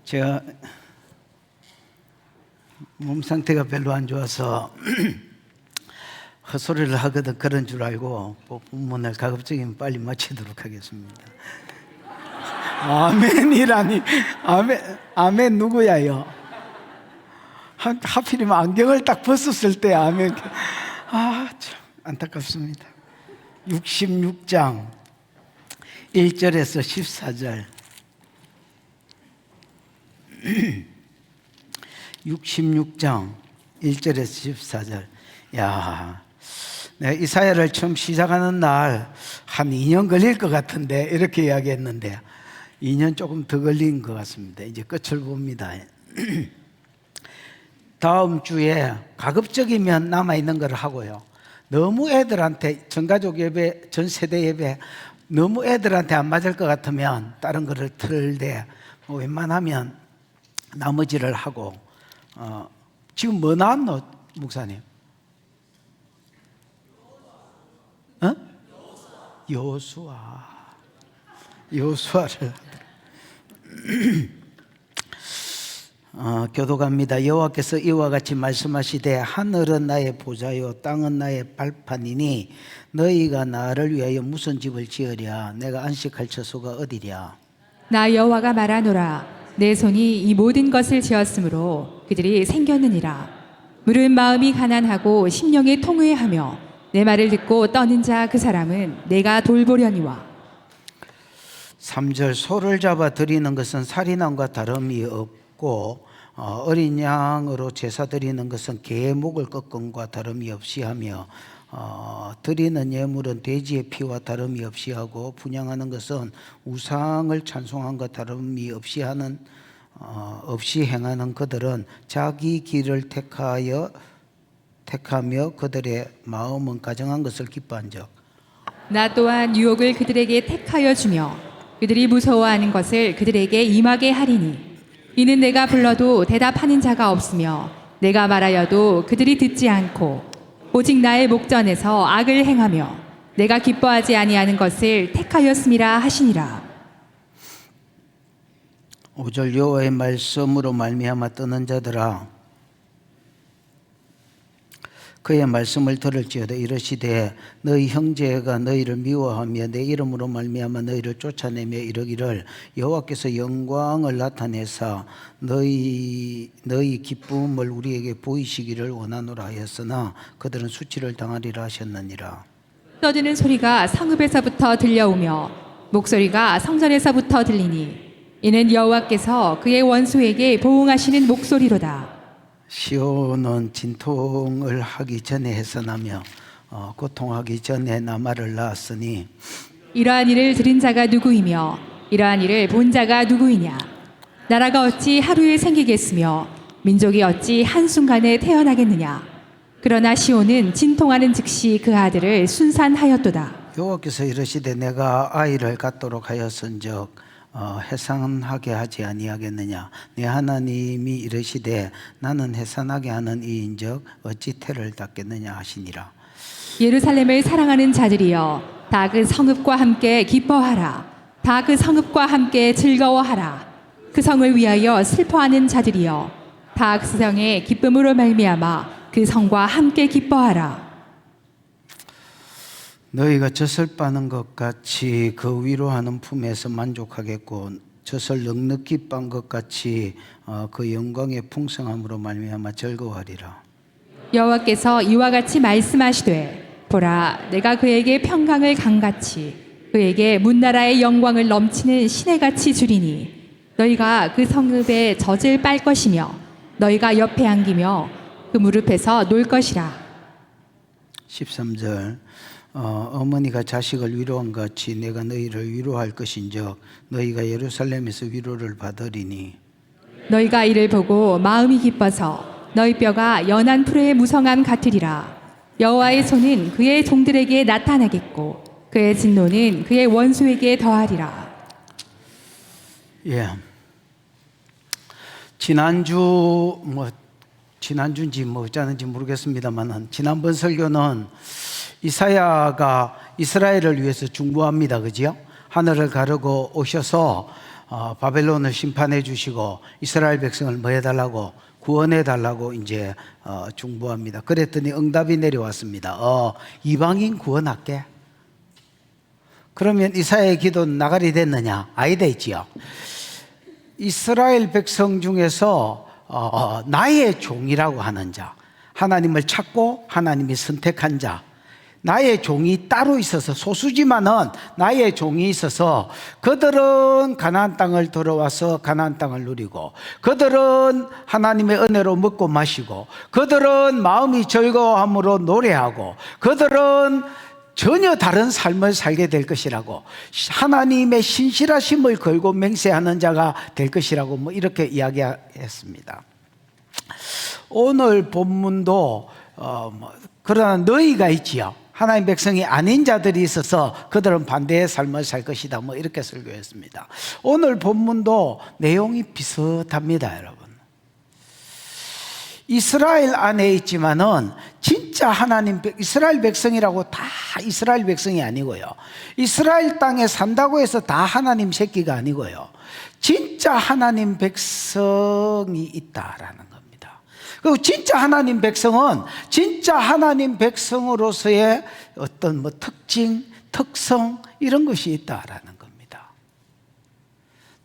제가 몸 상태가 별로 안 좋아서 헛소리를 하거든 그런 줄 알고 본문을 가급적이면 빨리 마치도록 하겠습니다. 아멘이라니. 아멘 누구야요? 하필이면 안경을 딱 벗었을 때 아멘. 참 안타깝습니다. 66장 1절에서 14절 66장 1절에서 14절. 내가 이사야를 처음 시작하는 날 한 2년 걸릴 것 같은데 이렇게 이야기했는데 2년 조금 더 걸린 것 같습니다. 이제 끝을 봅니다. 다음 주에 가급적이면 남아있는 걸 하고요. 너무 애들한테 전가족 예배, 전세대 예배 너무 애들한테 안 맞을 것 같으면 다른 거를 틀되 웬만하면 나머지를 하고. 지금 뭐 나왔노 목사님? 여호수아를 교독합니다. 여호와께서 이와 같이 말씀하시되 하늘은 나의 보좌요 땅은 나의 발판이니 너희가 나를 위하여 무슨 집을 지으랴? 내가 안식할 처소가 어디랴? 나 여호와가 말하노라. 내 손이 이 모든 것을 지었으므로 그들이 생겼느니라. 물은 마음이 가난하고 심령이 통회하며 내 말을 듣고 떠는 자 그 사람은 내가 돌보려니와. 3절 소를 잡아 드리는 것은 살인함과 다름이 없고 어린 양으로 제사 드리는 것은 개의 목을 꺾음과 다름이 없이 하며 드리는 예물은 돼지의 피와 다름이 없이 하고 분향하는 것은 우상을 찬송함과 다름이 없이 행하는 그들은 자기 길을 택하며 그들의 마음은 가정한 것을 기뻐한즉 나 또한 유혹을 그들에게 택하여 주며 그들이 무서워하는 것을 그들에게 임하게 하리니 이는 내가 불러도 대답하는 자가 없으며 내가 말하여도 그들이 듣지 않고 오직 나의 목전에서 악을 행하며 내가 기뻐하지 아니하는 것을 택하였음이라 하시니라. 5절 여호와의 말씀으로 말미암아 뜨는 자들아 그의 말씀을 들을지어다. 이르시되 너희 형제가 너희를 미워하며 내 이름으로 말미암아 너희를 쫓아내며 이르기를 여호와께서 영광을 나타내사 너희 기쁨을 우리에게 보이시기를 원하노라 하였으나 그들은 수치를 당하리라 하셨느니라. 떠드는 소리가 성읍에서부터 들려오며 목소리가 성전에서부터 들리니 이는 여호와께서 그의 원수에게 보응하시는 목소리로다. 시온은 진통을 하기 전에 해산하며 고통하기 전에 나말을 낳았으니 이러한 일을 들은 자가 누구이며 이러한 일을 본 자가 누구이냐? 나라가 어찌 하루에 생기겠으며 민족이 어찌 한순간에 태어나겠느냐? 그러나 시온은 진통하는 즉시 그 아들을 순산하였도다. 여호와께서 이르시되 내가 아이를 갖도록 하였은즉 해산하게 하지 아니하겠느냐? 내 하나님이 이르시되 나는 해산하게 하는 이인즉 어찌 태를 닫겠느냐 하시니라. 예루살렘을 사랑하는 자들이여 다 그 성읍과 함께 기뻐하라. 다 그 성읍과 함께 즐거워하라. 그 성을 위하여 슬퍼하는 자들이여 다 그 성의 기쁨으로 말미암아 그 성과 함께 기뻐하라. 너희가 젖을 빠는 것 같이 그 위로하는 품에서 만족하겠고 젖을 넉넉히 빤 것 같이 그 영광의 풍성함으로 말미암아 즐거워하리라. 여호와께서 이와 같이 말씀하시되 보라 내가 그에게 평강을 강같이 그에게 문나라의 영광을 넘치는 시내같이 주리니 너희가 그 성읍에 젖을 빨 것이며 너희가 옆에 안기며 그 무릎에서 놀 것이라. 13절 어머니가 자식을 위로한 같이 내가 너희를 위로할 것인즉 너희가 예루살렘에서 위로를 받으리니 너희가 이를 보고 마음이 기뻐서 너희 뼈가 연한 풀의 무성함 같으리라. 여호와의 손은 그의 종들에게 나타나겠고 그의 진노는 그의 원수에게 더하리라. 지난주인지 어쩌는지 모르겠습니다만 지난번 설교는 이사야가 이스라엘을 위해서 중보합니다. 그죠? 하늘을 가르고 오셔서 바벨론을 심판해 주시고 이스라엘 백성을 뭐 해달라고? 구원해 달라고 이제 중보합니다. 그랬더니 응답이 내려왔습니다. 이방인 구원할게. 그러면 이사야의 기도는 나가리 됐느냐? 아니다 했지요. 이스라엘 백성 중에서 나의 종이라고 하는 자, 하나님을 찾고 하나님이 선택한 자, 나의 종이 따로 있어서, 소수지만은 나의 종이 있어서 그들은 가나안 땅을 들어와서 가나안 땅을 누리고, 그들은 하나님의 은혜로 먹고 마시고, 그들은 마음이 즐거워함으로 노래하고, 그들은 전혀 다른 삶을 살게 될 것이라고, 하나님의 신실하심을 걸고 맹세하는 자가 될 것이라고 뭐 이렇게 이야기했습니다. 오늘 본문도 그러나 너희가 있지요. 하나님 백성이 아닌 자들이 있어서 그들은 반대의 삶을 살 것이다, 뭐 이렇게 설교했습니다. 오늘 본문도 내용이 비슷합니다, 여러분. 이스라엘 안에 있지만은 진짜 이스라엘 백성이라고 다 이스라엘 백성이 아니고요, 이스라엘 땅에 산다고 해서 다 하나님 새끼가 아니고요, 진짜 하나님 백성이 있다라는 겁니다. 그리고 진짜 하나님 백성은 진짜 하나님 백성으로서의 어떤 뭐 특징, 특성 이런 것이 있다라는 겁니다.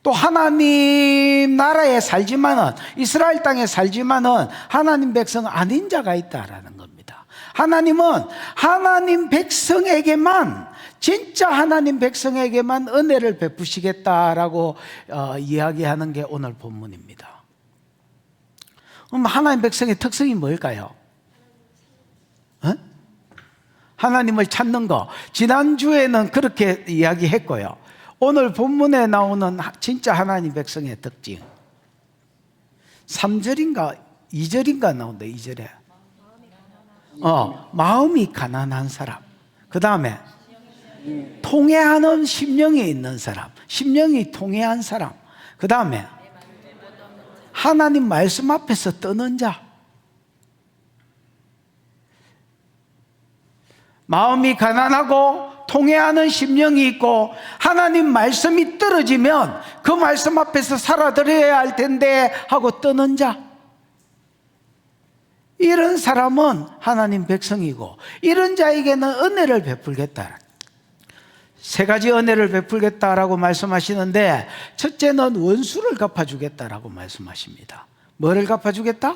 또 하나님 나라에 살지만은, 이스라엘 땅에 살지만은 하나님 백성 아닌 자가 있다라는 겁니다. 하나님은 하나님 백성에게만, 진짜 하나님 백성에게만 은혜를 베푸시겠다라고 이야기하는 게 오늘 본문입니다. 그럼 하나님 백성의 특성이 뭘까요? 하나님을 찾는 거. 지난주에는 그렇게 이야기했고요, 오늘 본문에 나오는 진짜 하나님 백성의 특징, 3절인가 2절인가 나온다. 2절에 마음이 가난한 사람, 그 다음에 통회하는 심령이 있는 사람, 심령이 통회한 사람, 그 다음에 하나님 말씀 앞에서 떠는 자. 마음이 가난하고 통회하는 심령이 있고 하나님 말씀이 떨어지면 그 말씀 앞에서 살아드려야 할 텐데 하고 떠는 자. 이런 사람은 하나님 백성이고, 이런 자에게는 은혜를 베풀겠다. 세 가지 은혜를 베풀겠다라고 말씀하시는데, 첫째는 원수를 갚아주겠다라고 말씀하십니다. 뭐를 갚아주겠다?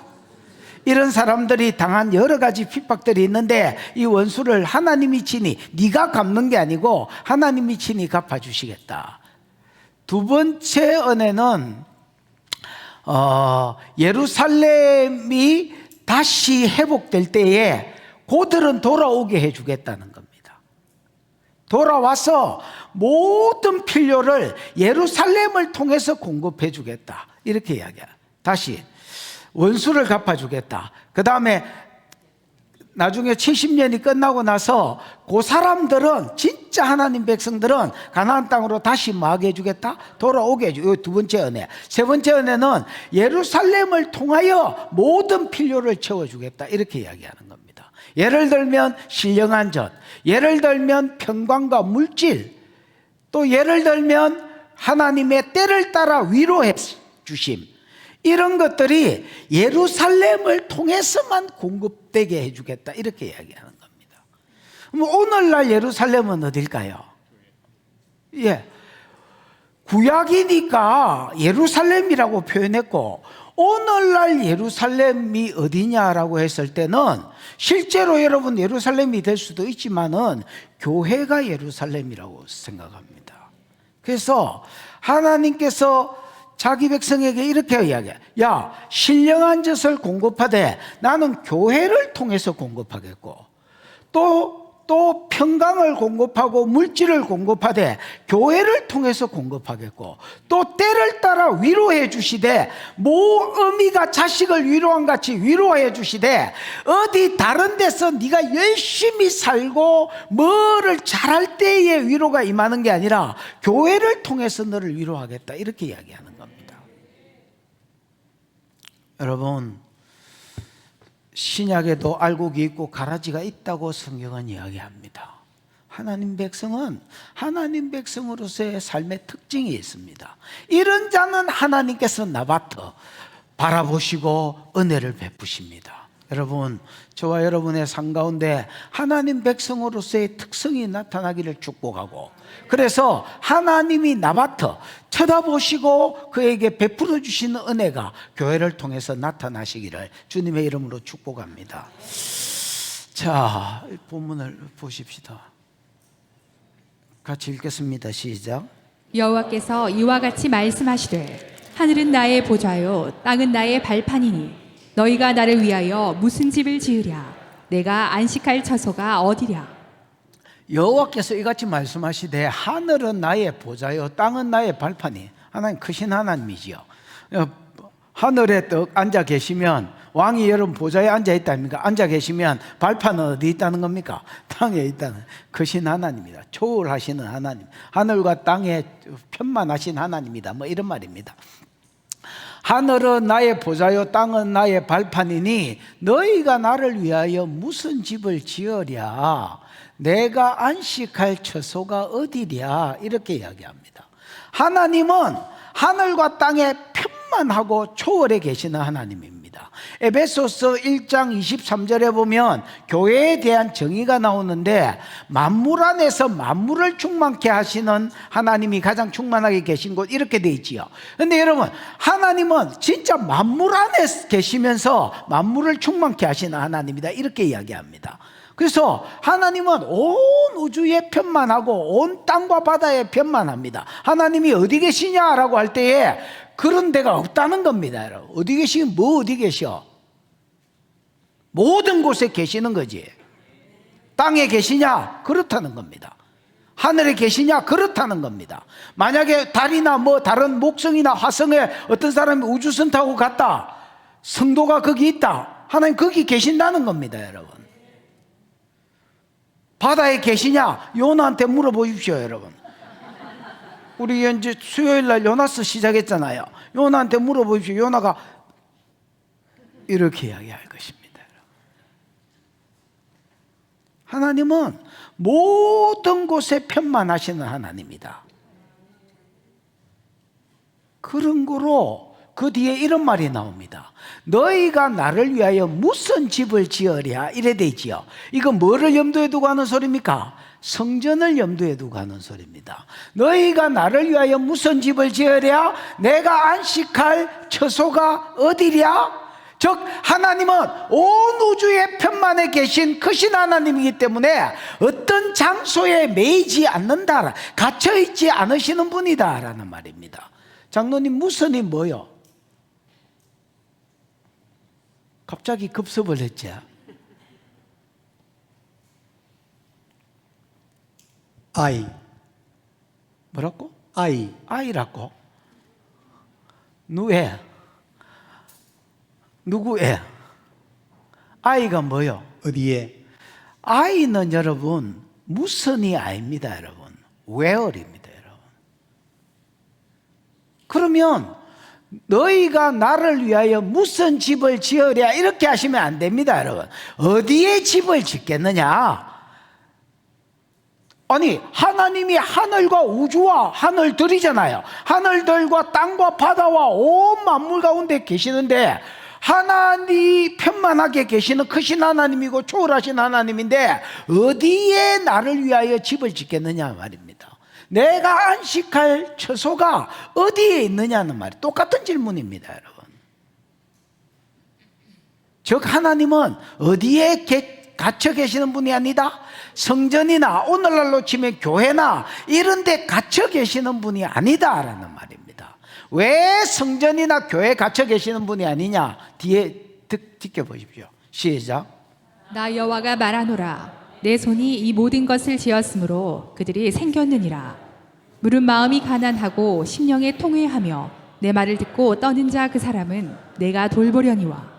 이런 사람들이 당한 여러 가지 핍박들이 있는데 이 원수를 하나님이 친히, 네가 갚는 게 아니고 하나님이 친히 갚아주시겠다. 두 번째 은혜는 예루살렘이 다시 회복될 때에 그들은 돌아오게 해주겠다는 겁니다. 돌아와서 모든 필요를 예루살렘을 통해서 공급해 주겠다, 이렇게 이야기해요. 다시 원수를 갚아주겠다. 그 다음에 나중에 70년이 끝나고 나서 그 사람들은, 진짜 하나님 백성들은 가나안 땅으로 다시 뭐하게 해주겠다? 돌아오게 해주고. 두 번째 은혜. 세 번째 은혜는 예루살렘을 통하여 모든 필요를 채워주겠다, 이렇게 이야기하는 겁니다. 예를 들면 신령한 전, 예를 들면 평강과 물질, 또 예를 들면 하나님의 때를 따라 위로해 주심, 이런 것들이 예루살렘을 통해서만 공급되게 해주겠다, 이렇게 이야기하는 겁니다. 오늘날 예루살렘은 어딜까요? 구약이니까 예루살렘이라고 표현했고, 오늘날 예루살렘이 어디냐라고 했을 때는 실제로 여러분 예루살렘이 될 수도 있지만은 교회가 예루살렘이라고 생각합니다. 그래서 하나님께서 자기 백성에게 이렇게 이야기해. 야, 신령한 젖을 공급하되 나는 교회를 통해서 공급하겠고, 또 평강을 공급하고 물질을 공급하되 교회를 통해서 공급하겠고, 또 때를 따라 위로해 주시되 모어미가 자식을 위로한 같이 위로해 주시되, 어디 다른 데서 네가 열심히 살고 뭐를 잘할 때에 위로가 임하는 게 아니라 교회를 통해서 너를 위로하겠다, 이렇게 이야기하는 겁니다. 여러분, 신약에도 알곡이 있고 가라지가 있다고 성경은 이야기합니다. 하나님 백성은 하나님 백성으로서의 삶의 특징이 있습니다. 이런 자는 하나님께서 나부터 바라보시고 은혜를 베푸십니다. 여러분, 저와 여러분의 삶 가운데 하나님 백성으로서의 특성이 나타나기를 축복하고, 그래서 하나님이 나부터 쳐다보시고 그에게 베풀어 주시는 은혜가 교회를 통해서 나타나시기를 주님의 이름으로 축복합니다. 자, 본문을 보십시다. 같이 읽겠습니다. 시작. 여호와께서 이와 같이 말씀하시되 하늘은 나의 보좌요 땅은 나의 발판이니 너희가 나를 위하여 무슨 집을 지으랴? 내가 안식할 처소가 어디랴? 여호와께서 이같이 말씀하시되 하늘은 나의 보좌요 땅은 나의 발판이. 하나님 크신 하나님이지요. 하늘에 떡 앉아 계시면 왕이 여러분 보좌에 앉아 있다 아닙니까? 앉아 계시면 발판은 어디 있다는 겁니까? 땅에 있다는 크신 하나님입니다. 초월하시는 하나님, 하늘과 땅에 편만하신 하나님이다, 뭐 이런 말입니다. 하늘은 나의 보좌요 땅은 나의 발판이니 너희가 나를 위하여 무슨 집을 지으랴? 내가 안식할 처소가 어디랴? 이렇게 이야기합니다. 하나님은 하늘과 땅에 편만하고 초월해 계시는 하나님입니다. 에베소서 1장 23절에 보면 교회에 대한 정의가 나오는데, 만물 안에서 만물을 충만케 하시는 하나님이 가장 충만하게 계신 곳, 이렇게 돼 있지요. 근데 여러분, 하나님은 진짜 만물 안에 계시면서 만물을 충만케 하시는 하나님이다, 이렇게 이야기합니다. 그래서 하나님은 온 우주에 편만하고 온 땅과 바다에 편만합니다. 하나님이 어디 계시냐라고 할 때에 그런 데가 없다는 겁니다. 여러분, 어디 계시면 뭐 어디 계셔? 모든 곳에 계시는 거지. 땅에 계시냐? 그렇다는 겁니다. 하늘에 계시냐? 그렇다는 겁니다. 만약에 달이나 뭐 다른 목성이나 화성에 어떤 사람이 우주선 타고 갔다, 성도가 거기 있다, 하나님 거기 계신다는 겁니다. 여러분, 바다에 계시냐? 요나한테 물어보십시오. 여러분, 우리 이제 수요일날 요나스 시작했잖아요. 요나한테 물어보십시오. 요나가 이렇게 이야기할 것입니다. 하나님은 모든 곳에 편만하시는 하나님이다. 그런 거로 그 뒤에 이런 말이 나옵니다. 너희가 나를 위하여 무슨 집을 지으랴? 이래 되지요. 이거 뭐를 염두에 두고 하는 소리입니까? 성전을 염두에 두고 하는 소리입니다. 너희가 나를 위하여 무슨 집을 지으랴? 내가 안식할 처소가 어디랴? 즉 하나님은 온 우주의 편만에 계신 크신 하나님이기 때문에 어떤 장소에 매이지 않는다, 갇혀있지 않으시는 분이다 라는 말입니다. 장로님, 무선이 뭐요? 갑자기 급습을 했지. 아이. 뭐라고? 아이. 아이라고? 누에? 누구에? 아이가 뭐요? 어디에? 아이는 여러분 무선이 아닙니다. 여러분 where입니다. 여러분. 그러면 너희가 나를 위하여 무슨 집을 지으랴? 이렇게 하시면 안 됩니다. 여러분, 어디에 집을 짓겠느냐? 아니, 하나님이 하늘과 우주와 하늘들이잖아요. 하늘들과 땅과 바다와 온 만물 가운데 계시는데, 하나님이 편만하게 계시는 크신 하나님이고 초월하신 하나님인데 어디에 나를 위하여 집을 짓겠느냐 말입니다. 내가 안식할 처소가 어디에 있느냐는 말이 똑같은 질문입니다. 여러분, 즉 하나님은 어디에 갇혀 계시는 분이 아니다. 성전이나 오늘날로 치면 교회나 이런 데 갇혀 계시는 분이 아니다라는 말입니다. 왜 성전이나 교회에 갇혀 계시는 분이 아니냐? 뒤에 지켜보십시오. 시작. 나 여호와가 말하노라. 내 손이 이 모든 것을 지었으므로 그들이 생겼느니라. 물은 마음이 가난하고 심령에 통회하며 내 말을 듣고 떠는 자 그 사람은 내가 돌보려니와.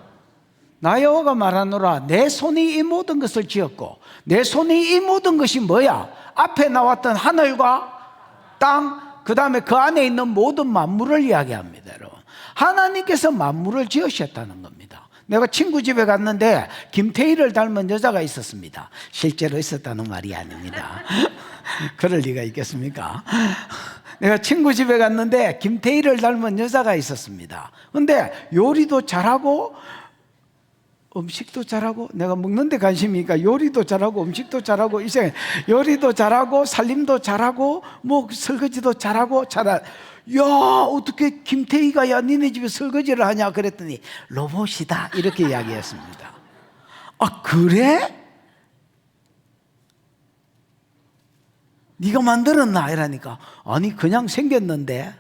나 여호와가 말하노라. 내 손이 이 모든 것을 지었고, 내 손이 이 모든 것이 뭐야? 앞에 나왔던 하늘과 땅, 그 다음에 그 안에 있는 모든 만물을 이야기합니다. 여러분, 하나님께서 만물을 지으셨다는 겁니다. 내가 친구 집에 갔는데 김태희를 닮은 여자가 있었습니다. 실제로 있었다는 말이 아닙니다. 그럴 리가 있겠습니까? 내가 친구 집에 갔는데 김태희를 닮은 여자가 있었습니다. 근데 요리도 잘하고 음식도 잘하고, 내가 먹는 데 관심이니까 요리도 잘하고 음식도 잘하고, 이제 요리도 잘하고 살림도 잘하고 뭐 설거지도 잘하고 야, 어떻게 김태희가 야 니네 집에 설거지를 하냐 그랬더니 로봇이다 이렇게 이야기했습니다. 아, 그래? 네가 만들었나? 이러니까 아니 그냥 생겼는데.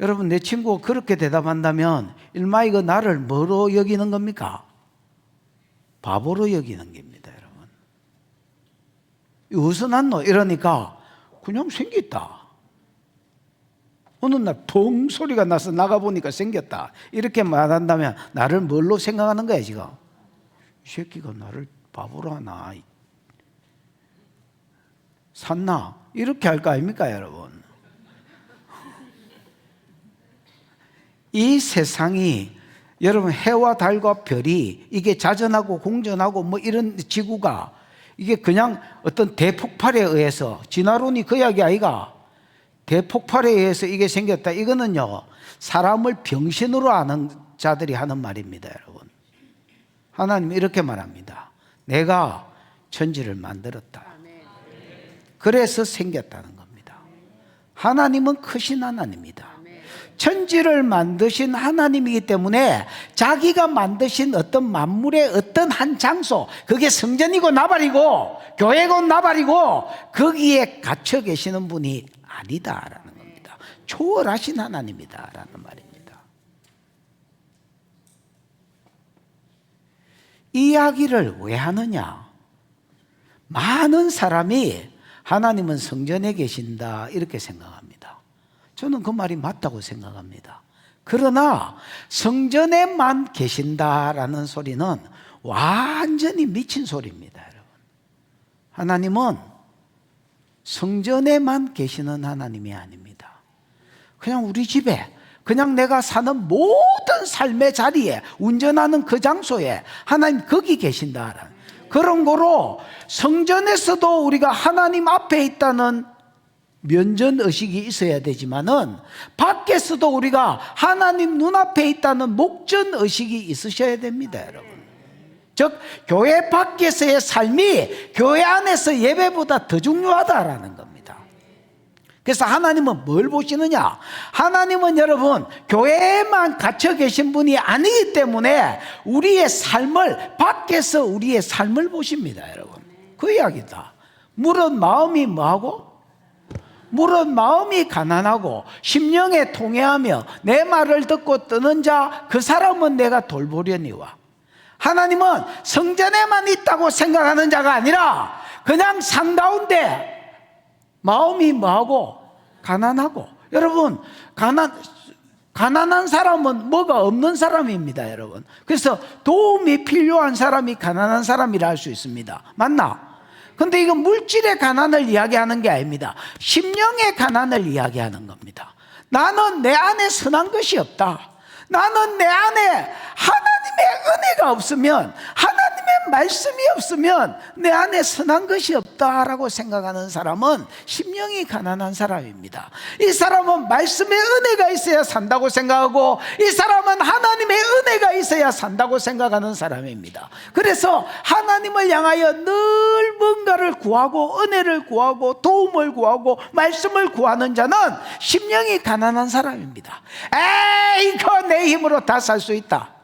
여러분, 내 친구가 그렇게 대답한다면 일마이가 나를 뭐로 여기는 겁니까? 바보로 여기는 겁니다. 여러분, 어디서 났노? 이러니까 그냥 생겼다. 어느 날 펑 소리가 나서 나가보니까 생겼다 이렇게 말한다면 나를 뭘로 생각하는 거야 지금? 이 새끼가 나를 바보로 하나, 샀나? 이렇게 할 거 아닙니까 여러분? 이 세상이, 여러분, 해와 달과 별이 이게 자전하고 공전하고 뭐 이런 지구가 이게 그냥 어떤 대폭발에 의해서, 진화론이 그 이야기 아이가? 대폭발에 의해서 이게 생겼다. 이거는요, 사람을 병신으로 아는 자들이 하는 말입니다. 여러분, 하나님이 이렇게 말합니다. 내가 천지를 만들었다. 그래서 생겼다는 겁니다. 하나님은 크신 하나님입니다. 천지를 만드신 하나님이기 때문에 자기가 만드신 어떤 만물의 어떤 한 장소, 그게 성전이고 나발이고 교회고 나발이고 거기에 갇혀 계시는 분이 아니다라는 겁니다. 초월하신 하나님이다라는 말입니다. 이 이야기를 왜 하느냐? 많은 사람이 하나님은 성전에 계신다 이렇게 생각합니다. 저는 그 말이 맞다고 생각합니다. 그러나 성전에만 계신다라는 소리는 완전히 미친 소리입니다. 여러분, 하나님은 성전에만 계시는 하나님이 아닙니다. 그냥 우리 집에, 그냥 내가 사는 모든 삶의 자리에, 운전하는 그 장소에 하나님 거기 계신다라는 그런 거로, 성전에서도 우리가 하나님 앞에 있다는 면전의식이 있어야 되지만은 밖에서도 우리가 하나님 눈앞에 있다는 목전의식이 있으셔야 됩니다. 여러분, 즉 교회 밖에서의 삶이 교회 안에서 예배보다 더 중요하다라는 겁니다. 그래서 하나님은 뭘 보시느냐? 하나님은 여러분 교회에만 갇혀 계신 분이 아니기 때문에 우리의 삶을, 밖에서 우리의 삶을 보십니다. 여러분, 그 이야기다. 물은 마음이 뭐하고? 물은 마음이 가난하고 심령에 통회하며 내 말을 듣고 뜨는 자, 그 사람은 내가 돌보려니와. 하나님은 성전에만 있다고 생각하는 자가 아니라 그냥 산 가운데 마음이 뭐하고? 가난하고. 여러분, 가난한 사람은 뭐가 없는 사람입니다. 여러분, 그래서 도움이 필요한 사람이 가난한 사람이라 할 수 있습니다. 맞나? 근데 이건 물질의 가난을 이야기하는 게 아닙니다. 심령의 가난을 이야기하는 겁니다. 나는 내 안에 선한 것이 없다. 나는 내 안에 하나님의 은혜가 없으면, 하나님의 말씀이 없으면 내 안에 선한 것이 없다라고 생각하는 사람은 심령이 가난한 사람입니다. 이 사람은 말씀의 은혜가 있어야 산다고 생각하고, 이 사람은 하나님의 은혜가 있어야 산다고 생각하는 사람입니다. 그래서 하나님을 향하여 늘 뭔가를 구하고 은혜를 구하고 도움을 구하고 말씀을 구하는 자는 심령이 가난한 사람입니다. 에이, 이거 내 힘으로 다 살 수 있다.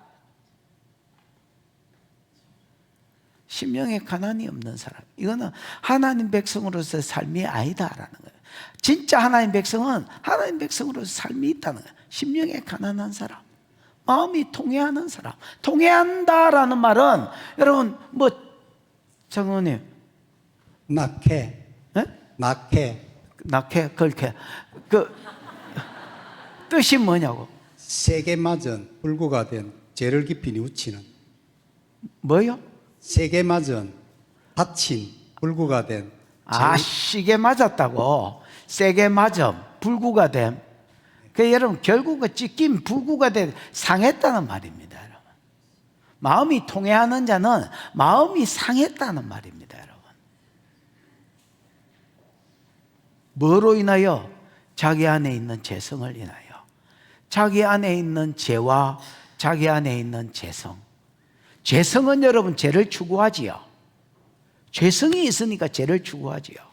심령에 가난이 없는 사람, 이거는 하나님 백성으로서의 삶이 아니다라는 거예요. 진짜 하나님 백성은 하나님 백성으로서 삶이 있다는 거예요. 심령에 가난한 사람, 마음이 통회하는 사람. 통회한다라는 말은 여러분, 뭐 장로님, 낙해, 네? 낙해, 걸게, 그 뜻이 뭐냐고? 세게 맞은 불구가 된 죄를 깊이 뉘우치는. 뭐요? 세게 맞은 다친 불구가 된 시게 맞았다고. 세게 맞음, 불구가 됨. 그 여러분 결국은 찢긴 불구가 돼 상했다는 말입니다, 여러분. 마음이 통해하는 자는 마음이 상했다는 말입니다, 여러분. 뭐로 인하여? 자기 안에 있는 죄성을 인하여. 자기 안에 있는 죄와 자기 안에 있는 죄성. 죄성은 여러분 죄를 추구하지요. 죄성이 있으니까 죄를 추구하지요.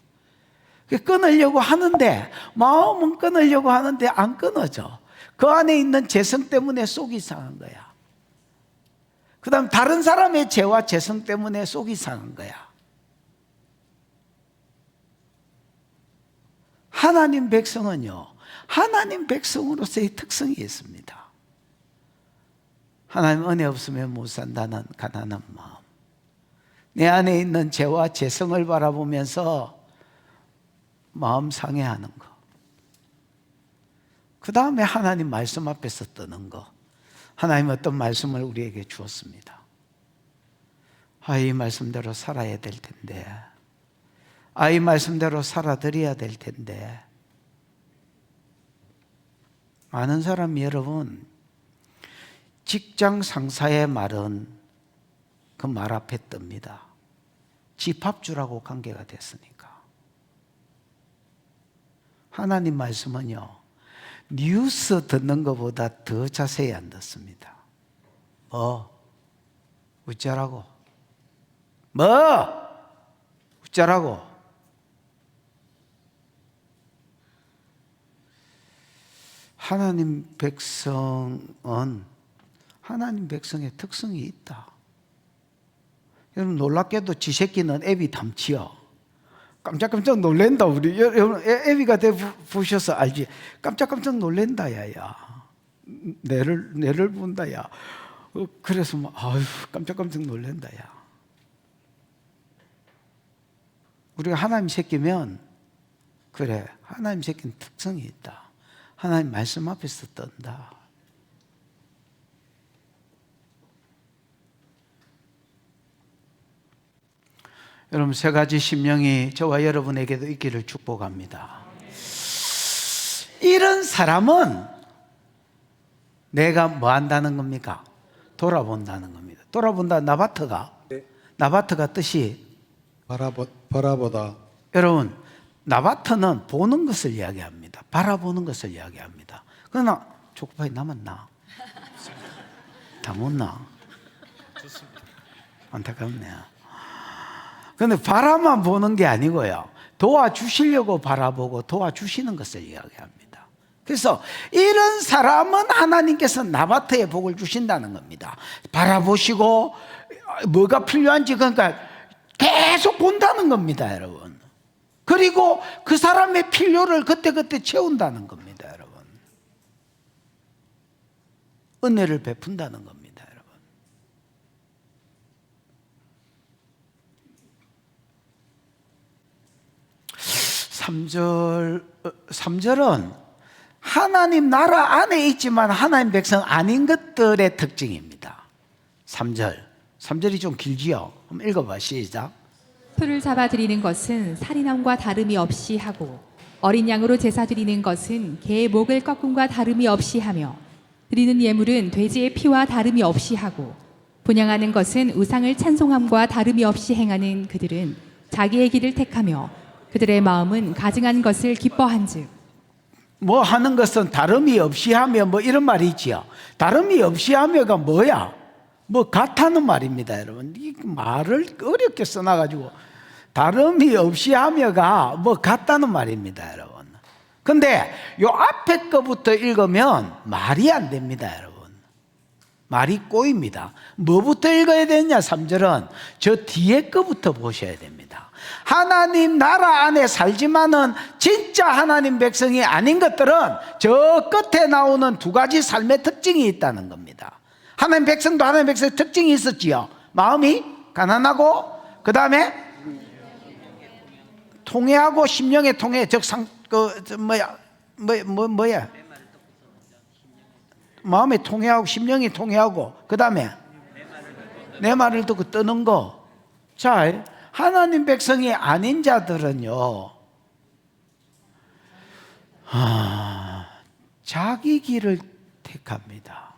끊으려고 하는데, 마음은 끊으려고 하는데 안 끊어져. 그 안에 있는 죄성 때문에 속이 상한 거야. 그 다음 다른 사람의 죄와 죄성 때문에 속이 상한 거야. 하나님 백성은요, 하나님 백성으로서의 특성이 있습니다. 하나님 은혜 없으면 못 산다는 가난한 마음, 내 안에 있는 죄와 죄성을 바라보면서 마음 상해하는 거, 그 다음에 하나님 말씀 앞에서 뜨는 거. 하나님 어떤 말씀을 우리에게 주었습니다. 이 말씀대로 살아야 될 텐데, 이 말씀대로 살아드려야 될 텐데. 많은 사람이 여러분, 직장 상사의 말은 그 말 앞에 뜹니다. 집합주라고 관계가 됐으니까. 하나님 말씀은요, 뉴스 듣는 것보다 더 자세히 안 듣습니다. 어쩌라고? 어쩌라고? 하나님 백성은 하나님 백성의 특성이 있다. 여러분 놀랍게도 지 새끼는 애비 닮지요. 깜짝깜짝 놀랜다. 우리 여러분 애비가 돼 보셔서 알지. 깜짝깜짝 놀랜다 야야. 내를 본다 야. 그래서 막 깜짝깜짝 놀랜다 야. 우리가 하나님 새끼면 그래, 하나님 새끼는 특성이 있다. 하나님 말씀 앞에서 떤다. 여러분 세 가지 심령이 저와 여러분에게도 있기를 축복합니다. 이런 사람은 내가 뭐 한다는 겁니까? 돌아본다는 겁니다. 돌아본다. 나바트가 뜻이 바라보다. 여러분 나바트는 보는 것을 이야기합니다. 바라보는 것을 이야기합니다. 그러나 초코파이 남았나? 다 못나? 안타깝네. 그런데 바라만 보는 게 아니고요, 도와주시려고 바라보고 도와주시는 것을 이야기합니다. 그래서 이런 사람은 하나님께서 나바트의 복을 주신다는 겁니다. 바라보시고 뭐가 필요한지 그러니까 계속 본다는 겁니다, 여러분. 그리고 그 사람의 필요를 그때그때 채운다는 겁니다, 여러분. 은혜를 베푼다는 겁니다, 여러분. 3절은 하나님 나라 안에 있지만 하나님 백성 아닌 것들의 특징입니다. 3절이 좀 길지요. 한번 읽어봐. 시작. 소를 잡아 드리는 것은 살인함과 다름이 없이 하고, 어린 양으로 제사 드리는 것은 개의 목을 꺾음과 다름이 없이 하며, 드리는 예물은 돼지의 피와 다름이 없이 하고, 분향하는 것은 우상을 찬송함과 다름이 없이 행하는 그들은 자기의 길을 택하며 그들의 마음은 가증한 것을 기뻐한즉. 뭐 하는 것은 다름이 없이 하며 뭐 이런 말이 있지요. 다름이 없이 하며가 뭐야? 뭐 같다는 말입니다, 여러분. 이 말을 어렵게 써놔가지고 다름이 없이 하며가 뭐 같다는 말입니다, 여러분. 근데 요 앞에 거부터 읽으면 말이 안 됩니다, 여러분. 말이 꼬입니다. 뭐부터 읽어야 되냐? 3절은 저 뒤에 거부터 보셔야 됩니다. 하나님 나라 안에 살지만은 진짜 하나님 백성이 아닌 것들은 저 끝에 나오는 두 가지 삶의 특징이 있다는 겁니다. 하나님 백성도 하나님 백성의 특징이 있었지요. 마음이 가난하고, 그 다음에 통회하고, 심령의 통회, 뭐야? 마음이 통회하고, 심령이 통회하고, 그 다음에 내 말을 듣고 뜨는 거. 자, 하나님 백성이 아닌 자들은요, 자기 길을 택합니다.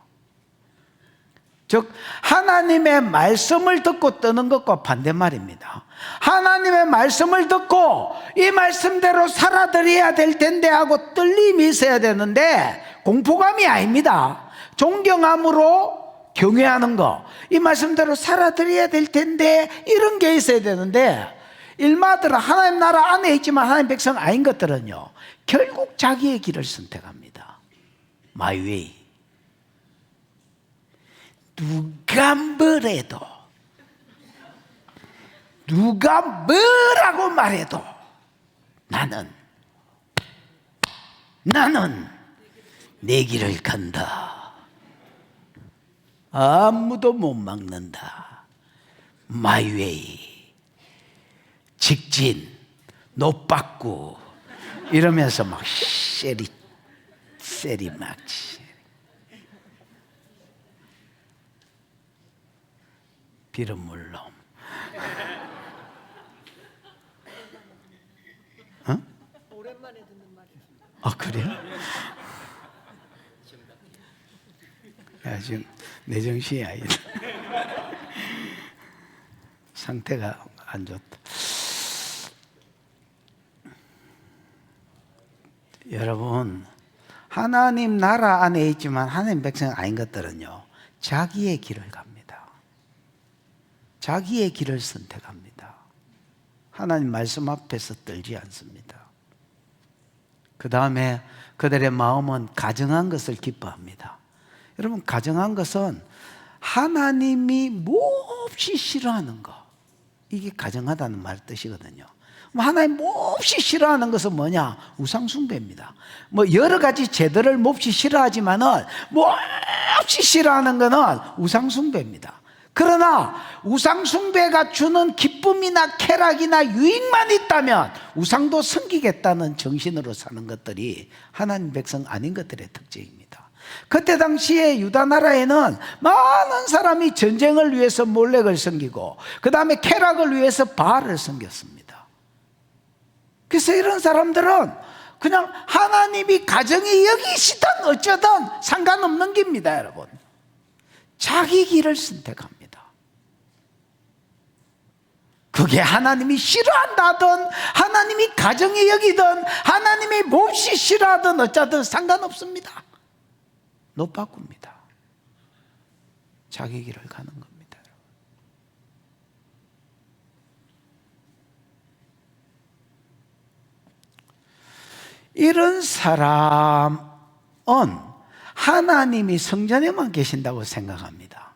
즉 하나님의 말씀을 듣고 떠는 것과 반대말입니다. 하나님의 말씀을 듣고 이 말씀대로 살아드려야 될 텐데 하고 떨림이 있어야 되는데, 공포감이 아닙니다. 존경함으로 경외하는 거, 이 말씀대로 살아드려야 될 텐데 이런 게 있어야 되는데, 일마들은 하나님 나라 안에 있지만 하나님 백성 아닌 것들은요, 결국 자기의 길을 선택합니다. My way. 누가 뭐래도, 누가 뭐라고 말해도 나는 내 길을 간다. 아무도 못 막는다. My way. 직진, 노빠꾸 이러면서 막 세리 막지. 비름물놈. 어? 오랜만에 듣는 말이야. 아, 그래요? 야, 지금 내 정신이 아니다. 상태가 안 좋다. 여러분, 하나님 나라 안에 있지만 하나님 백성 아닌 것들은요, 자기의 길을 갑니다. 자기의 길을 선택합니다. 하나님 말씀 앞에서 떨지 않습니다. 그 다음에 그들의 마음은 가정한 것을 기뻐합니다. 여러분, 가정한 것은 하나님이 몹시 싫어하는 것, 이게 가정하다는 말 뜻이거든요. 하나님 몹시 싫어하는 것은 뭐냐? 우상숭배입니다. 뭐 여러 가지 제도를 몹시 싫어하지만은 몹시 싫어하는 것은 우상숭배입니다. 그러나 우상숭배가 주는 기쁨이나 쾌락이나 유익만 있다면 우상도 섬기겠다는 정신으로 사는 것들이 하나님 백성 아닌 것들의 특징입니다. 그때 당시에 유다 나라에는 많은 사람이 전쟁을 위해서 몰렉을 섬기고 그 다음에 쾌락을 위해서 바알을 섬겼습니다. 그래서 이런 사람들은 그냥 하나님이 가정에 여기시든 어쩌든 상관없는 겁니다. 여러분, 자기 길을 선택합니다. 그게 하나님이 싫어한다든 하나님이 가정에 여기든 하나님이 몹시 싫어하든 어쩌든 상관없습니다. 노빠꾸입니다. 자기 길을 가는 겁니다. 이런 사람은 하나님이 성전에만 계신다고 생각합니다.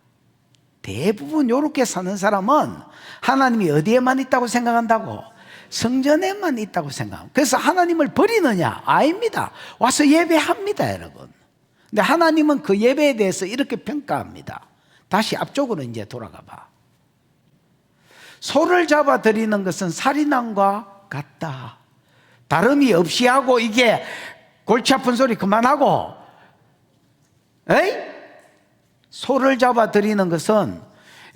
대부분 이렇게 사는 사람은 하나님이 어디에만 있다고 생각한다고? 성전에만 있다고 생각합니다. 그래서 하나님을 버리느냐? 아닙니다. 와서 예배합니다, 여러분. 근데 하나님은 그 예배에 대해서 이렇게 평가합니다. 다시 앞쪽으로 이제 돌아가 봐. 소를 잡아 드리는 것은 살인함과 같다. 다름이 없이 하고, 이게 골치 아픈 소리 그만하고, 에이? 소를 잡아 드리는 것은,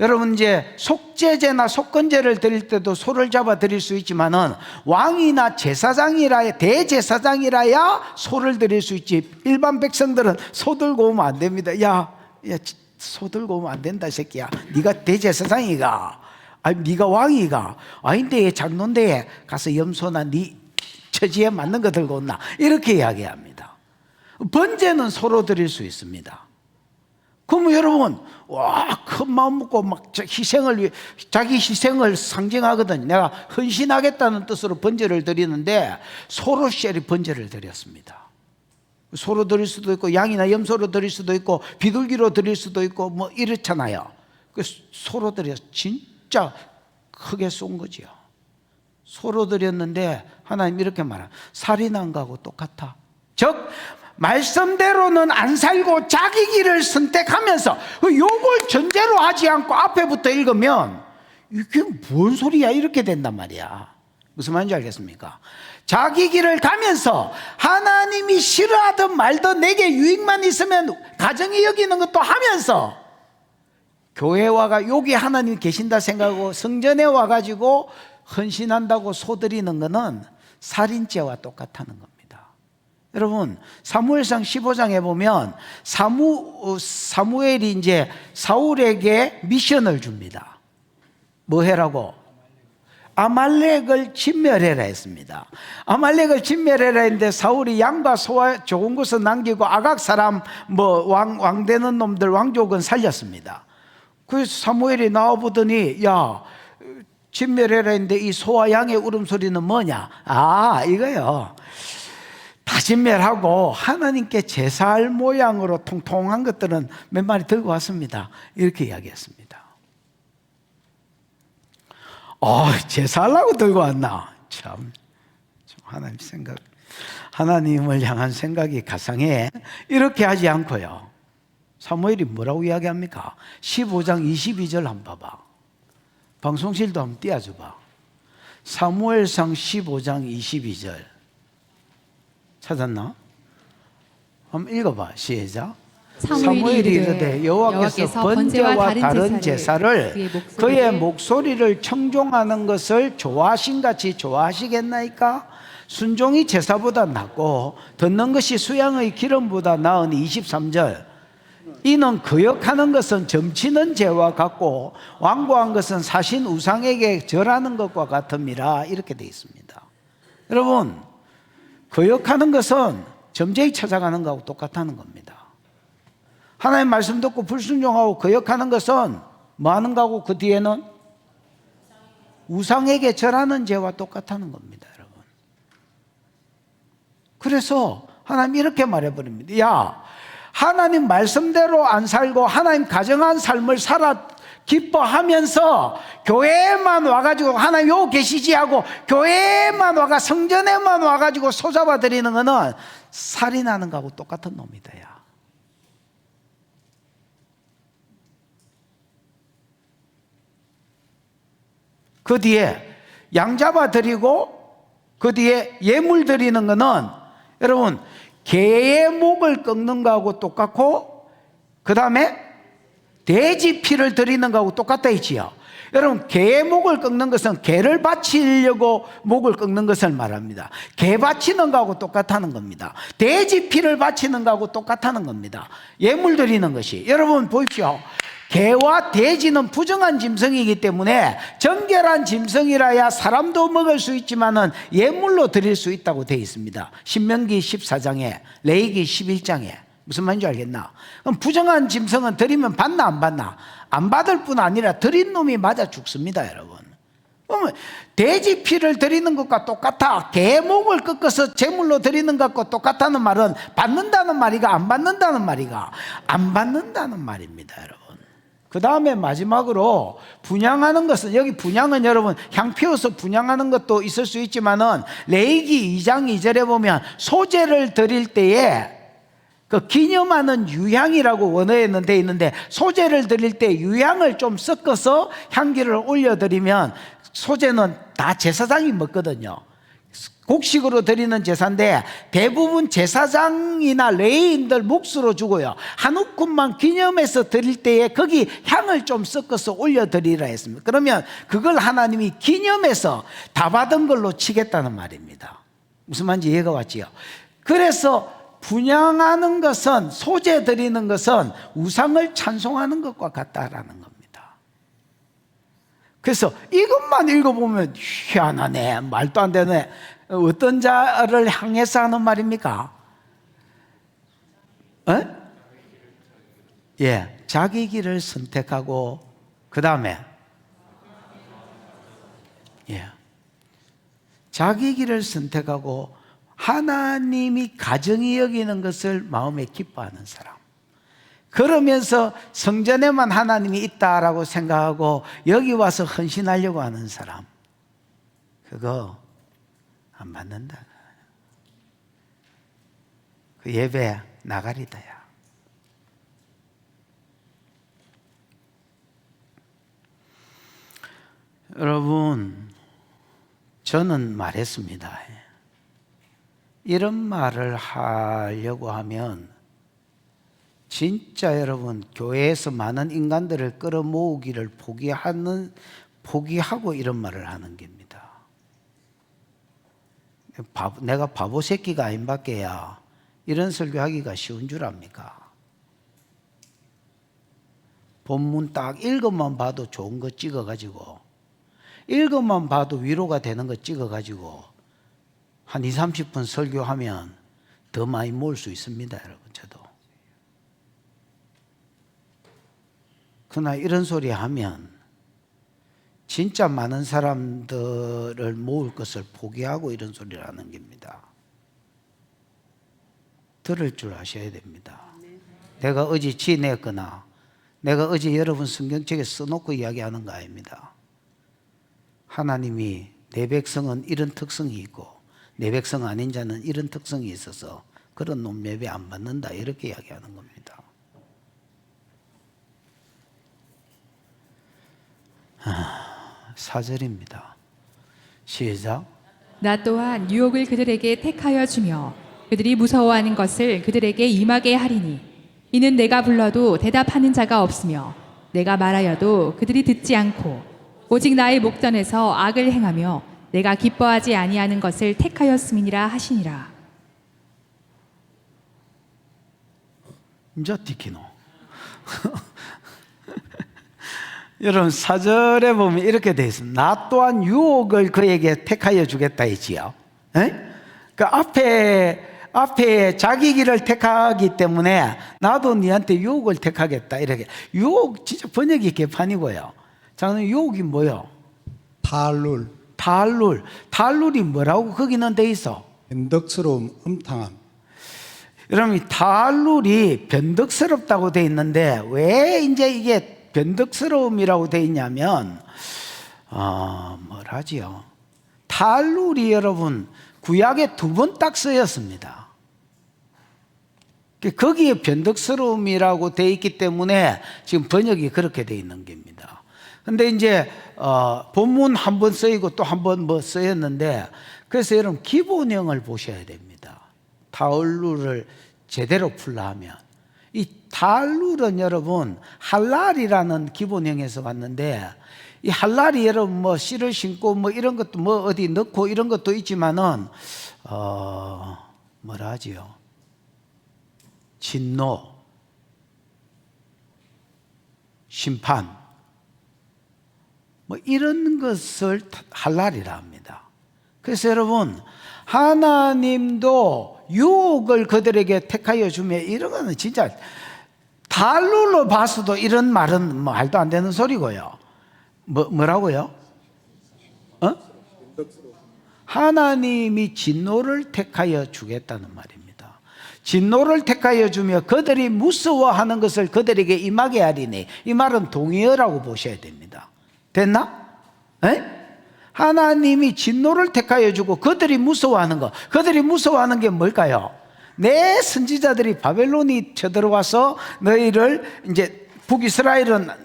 여러분 이제 속죄제나 속건제를 드릴 때도 소를 잡아 드릴 수 있지만은 왕이나 제사장이라야, 대제사장이라야 소를 드릴 수 있지. 일반 백성들은 소 들고 오면 안 됩니다. 야, 소 들고 오면 안 된다, 새끼야. 네가 대제사장이가, 아니 네가 왕이가, 아닌데 장로인데 가서 염소나 네 처지에 맞는 거 들고 온나, 이렇게 이야기합니다. 번제는 소로 드릴 수 있습니다. 그러면 여러분, 와, 큰 마음 먹고 막 희생을 위해, 자기 희생을 상징하거든요. 내가 헌신하겠다는 뜻으로 번제를 드리는데 소로 쉐리 번제를 드렸습니다. 소로 드릴 수도 있고 양이나 염소로 드릴 수도 있고 비둘기로 드릴 수도 있고 뭐 이렇잖아요. 그 소로 드려 진짜 크게 쏜 거지요. 소로 드렸는데 하나님 이렇게 말합니다. 살인한 거하고 똑같아. 즉 말씀대로는 안 살고 자기 길을 선택하면서 요걸 전제로 하지 않고 앞에부터 읽으면 이게 뭔 소리야, 이렇게 된단 말이야. 무슨 말인지 알겠습니까? 자기 길을 가면서 하나님이 싫어하든 말든 내게 유익만 있으면 가정에 여기는 것도 하면서 교회에 와가 여기 하나님 계신다 생각하고 성전에 와가지고 헌신한다고 소드리는 거는 살인죄와 똑같다는 겁니다. 여러분 사무엘상 15장에 보면 사무엘이 이제 사울에게 미션을 줍니다. 뭐 해라고? 아말렉을 진멸해라 했습니다. 아말렉을 진멸해라 했는데 사울이 양과 소와 좋은 것을 남기고 아각 사람 왕 되는 놈들 왕족은 살렸습니다. 그래서 사무엘이 나와보더니 야 진멸해라 했는데 이 소와 양의 울음소리는 뭐냐? 이거요. 다 진멸하고 하나님께 제사할 모양으로 통통한 것들은 몇 마리 들고 왔습니다. 이렇게 이야기했습니다. 제사하려고 들고 왔나? 참 하나님을 향한 생각이 가상해. 이렇게 하지 않고요. 사무엘이 뭐라고 이야기합니까? 15장 22절 한번 봐봐. 방송실도 한번 띄워줘봐. 사무엘상 15장 22절 찾았나? 한번 읽어봐. 시작. 사무엘이 이르되 여호와께서 번제와 다른 제사를 그의 목소리를 청종하는 것을 좋아하신같이 좋아하시겠나이까? 순종이 제사보다 낫고 듣는 것이 수양의 기름보다 나은 23절. 이는 거역하는 것은 점치는 죄와 같고 완고한 것은 사신 우상에게 절하는 것과 같음이라. 이렇게 되어 있습니다. 여러분 거역하는 것은 점쟁이 찾아가는 것하고 똑같다는 겁니다. 하나님 말씀 듣고 불순종하고 거역하는 것은 뭐 하는 거고 그 뒤에는 우상에게 절하는 죄와 똑같다는 겁니다, 여러분. 그래서 하나님 이렇게 말해버립니다. 야, 하나님 말씀대로 안 살고 하나님 가정한 삶을 살아 기뻐하면서 교회에만 와가지고 하나님 요 계시지 하고 교회에만 와가 성전에만 와가지고 소잡아 드리는 거는 살인하는 거하고 똑같은 놈이다. 야. 그 뒤에 양 잡아 드리고 그 뒤에 예물 드리는 거는 여러분 개의 목을 꺾는 거하고 똑같고 그 다음에 돼지 피를 드리는 거하고 똑같다 했지요. 여러분 개의 목을 꺾는 것은 개를 바치려고 목을 꺾는 것을 말합니다. 개 바치는 거하고 똑같다는 겁니다. 돼지 피를 바치는 거하고 똑같다는 겁니다. 예물 드리는 것이. 여러분 보십시오. 개와 돼지는 부정한 짐승이기 때문에 정결한 짐승이라야 사람도 먹을 수 있지만은 예물로 드릴 수 있다고 되어 있습니다. 신명기 14장에 레위기 11장에. 무슨 말인지 알겠나? 그럼 부정한 짐승은 드리면 받나 안 받나? 안 받을 뿐 아니라 드린 놈이 맞아 죽습니다, 여러분. 그러면 돼지 피를 드리는 것과 똑같아. 개 목을 꺾어서 제물로 드리는 것과 똑같다는 말은 받는다는 말이가 안 받는다는 말이가 안 받는다는 말입니다, 여러분. 그 다음에 마지막으로 분향하는 것은, 여기 분향은 여러분 향 피워서 분향하는 것도 있을 수 있지만은 레위기 2장 2절에 보면 소제를 드릴 때에 그 기념하는 유향이라고 원어에 돼 있는데 소제를 드릴 때 유향을 좀 섞어서 향기를 올려드리면 소제는 다 제사장이 먹거든요. 곡식으로 드리는 제사인데 대부분 제사장이나 레위인들 몫으로 주고요. 한 우큼만 기념해서 드릴 때에 거기 향을 좀 섞어서 올려드리라 했습니다. 그러면 그걸 하나님이 기념해서 다 받은 걸로 치겠다는 말입니다. 무슨 말인지 이해가 왔지요? 그래서 분향하는 것은, 소제 드리는 것은 우상을 찬송하는 것과 같다라는 겁니다. 그래서 이것만 읽어보면 희한하네, 말도 안 되네. 어떤 자를 향해서 하는 말입니까? 자기 길을 선택하고 그 다음에 자기 길을 선택하고 하나님이 가정이 여기는 것을 마음에 기뻐하는 사람. 그러면서 성전에만 하나님이 있다라고 생각하고 여기 와서 헌신하려고 하는 사람, 그거 안 받는다. 그 예배 나가리다야. 여러분, 저는 말했습니다. 이런 말을 하려고 하면 진짜 여러분 교회에서 많은 인간들을 끌어모으기를 포기하고 이런 말을 하는 겁니다. 내가 바보 새끼가 아닌 밖에야 이런 설교하기가 쉬운 줄 압니까? 본문 딱 읽어만 봐도 좋은 거 찍어가지고, 읽어만 봐도 위로가 되는 거 찍어가지고 한 20, 30분 설교하면 더 많이 모을 수 있습니다, 여러분. 저도. 그러나 이런 소리 하면 진짜 많은 사람들을 모을 것을 포기하고 이런 소리를 하는 겁니다. 들을 줄 아셔야 됩니다. 내가 어제 지냈거나 내가 어제 여러분 성경책에 써놓고 이야기하는 거 아닙니다. 하나님이 내 백성은 이런 특성이 있고 내 백성 아닌 자는 이런 특성이 있어서 그런 놈 예배 안 받는다, 이렇게 이야기하는 겁니다. 4절입니다. 시작. 나 또한 유혹을 그들에게 택하여 주며 그들이 무서워하는 것을 그들에게 임하게 하리니 이는 내가 불러도 대답하는 자가 없으며 내가 말하여도 그들이 듣지 않고 오직 나의 목전에서 악을 행하며 내가 기뻐하지 아니하는 것을 택하였음이니라 하시니라. 이제 디키노. 여러분 4절에 보면 이렇게 되어 있습니다. 나 또한 유혹을 그에게 택하여 주겠다 했지요. 그 앞에 자기 길을 택하기 때문에 나도 너한테 유혹을 택하겠다, 이렇게. 유혹 진짜 번역이 개판이고요. 저는 유혹이 뭐요? 탈룰, 탈룰이 뭐라고 거기는 돼 있어? 변덕스러움, 음탕함. 여러분, 이 탈룰이 변덕스럽다고 돼 있는데 왜 이제 이게 변덕스러움이라고 돼 있냐면 뭐라지요? 탈룰이 여러분 구약에 2번 딱 쓰였습니다. 거기에 변덕스러움이라고 돼 있기 때문에 지금 번역이 그렇게 돼 있는 겁니다. 근데 이제 본문 한 번 쓰이고 또 한 번 뭐 쓰였는데, 그래서 여러분 기본형을 보셔야 됩니다. 탈룰을 제대로 풀려면 이 탈룰은 여러분 할랄이라는 기본형에서 왔는데, 이 할랄이 여러분 뭐 씨를 신고 뭐 이런 것도 뭐 어디 넣고 이런 것도 있지만은 뭐라 하지요? 진노, 심판 뭐 이런 것을 할랄이라 합니다. 그래서 여러분 하나님도 유혹을 그들에게 택하여 주며, 이런 거는 진짜 탈룰로 봐서도 이런 말은 말도 안 되는 소리고요. 뭐라고요? 하나님이 진노를 택하여 주겠다는 말입니다. 진노를 택하여 주며 그들이 무서워하는 것을 그들에게 임하게 하리니, 이 말은 동의어라고 보셔야 됩니다. 됐나? 하나님이 진노를 택하여 주고 그들이 무서워하는 것, 그들이 무서워하는 게 뭘까요? 내 선지자들이 바벨론이 쳐들어와서 너희를, 이제 북이스라엘은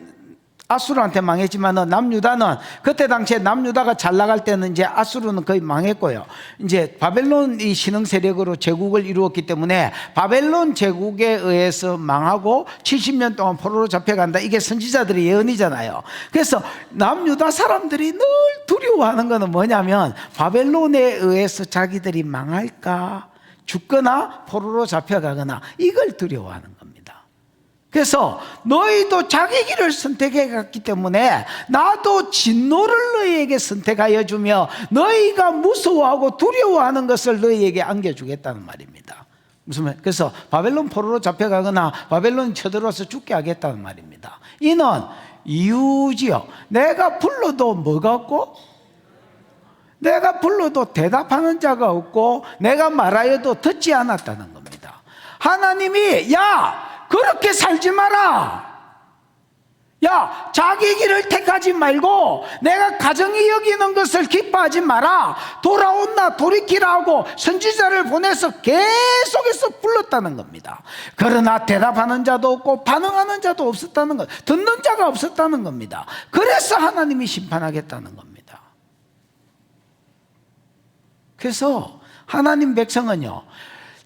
아수르한테 망했지만 남유다는, 그때 당시에 남유다가 잘 나갈 때는 이제 아수르는 거의 망했고요. 이제 바벨론이 신흥 세력으로 제국을 이루었기 때문에 바벨론 제국에 의해서 망하고 70년 동안 포로로 잡혀간다. 이게 선지자들의 예언이잖아요. 그래서 남유다 사람들이 늘 두려워하는 것은 뭐냐면 바벨론에 의해서 자기들이 망할까, 죽거나 포로로 잡혀가거나, 이걸 두려워하는 겁니다. 그래서 너희도 자기 길을 선택해 갔기 때문에 나도 진노를 너희에게 선택하여 주며 너희가 무서워하고 두려워하는 것을 너희에게 안겨주겠다는 말입니다. 무슨 말? 그래서 바벨론 포로로 잡혀가거나 바벨론이 쳐들어와서 죽게 하겠다는 말입니다. 이는 이유지요. 내가 불러도 뭐가 없고, 내가 불러도 대답하는 자가 없고, 내가 말하여도 듣지 않았다는 겁니다. 하나님이 야 그렇게 살지 마라, 야 자기 길을 택하지 말고 내가 가정이 여기는 것을 기뻐하지 마라, 돌아온나 돌이키라 하고 선지자를 보내서 계속해서 불렀다는 겁니다. 그러나 대답하는 자도 없고 반응하는 자도 없었다는 것, 듣는 자가 없었다는 겁니다. 그래서 하나님이 심판하겠다는 겁니다. 그래서 하나님 백성은요,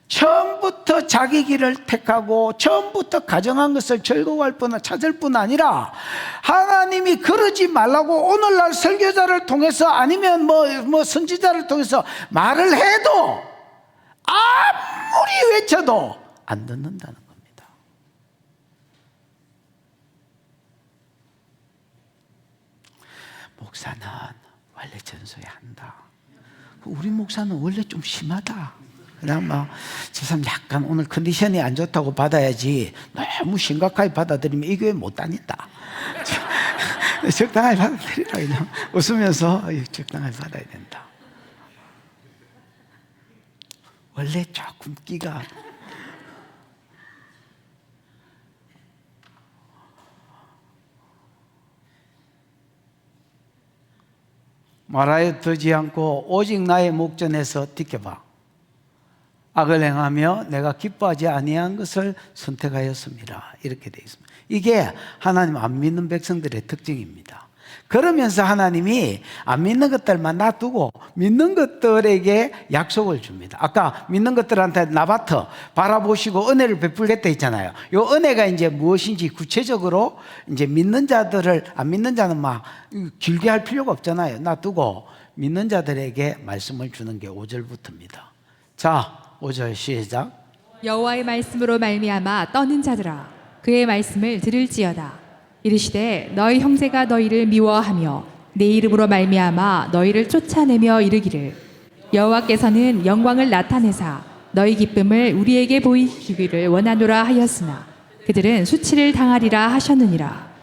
처음부터 자기 길을 택하고 처음부터 가정한 것을 즐거워할 뿐, 찾을 뿐 아니라 하나님이 그러지 말라고 오늘날 설교자를 통해서 아니면 뭐 선지자를 통해서 말을 해도 아무리 외쳐도 안 듣는다는 겁니다. 목사는 원래 전소해야 한다. 우리 목사는 원래 좀 심하다. 그냥 저 사람 약간 오늘 컨디션이 안 좋다고 받아야지 너무 심각하게 받아들이면 이 교회 못 다닌다. 적당하게 받아들이라 그냥 웃으면서 적당하게 받아야 된다. 원래 조금 끼가 말하여 듣지 않고 오직 나의 목전에서 지켜봐. 악을 행하며 내가 기뻐하지 아니한 것을 선택하였습니다. 이렇게 되어 있습니다. 이게 하나님 안 믿는 백성들의 특징입니다. 그러면서 하나님이 안 믿는 것들만 놔두고 믿는 것들에게 약속을 줍니다. 아까 믿는 것들한테 나바터 바라보시고 은혜를 베풀겠다 했잖아요. 이 은혜가 이제 무엇인지 구체적으로 이제 믿는 자들을, 안 믿는 자는 막 길게 할 필요가 없잖아요. 놔두고 믿는 자들에게 말씀을 주는 게 5절부터입니다. 자, 5절 시작. 여호와의 말씀으로 말미암아 떠는 자들아 그의 말씀을 들을지어다. 이르시되 너희 형제가 너희를 미워하며 내 이름으로 말미암아 너희를 쫓아내며 이르기를 여호와께서는 영광을 나타내사 너희 기쁨을 우리에게 보이시기를 원하노라 하였으나 그들은 수치를 당하리라 하셨느니라.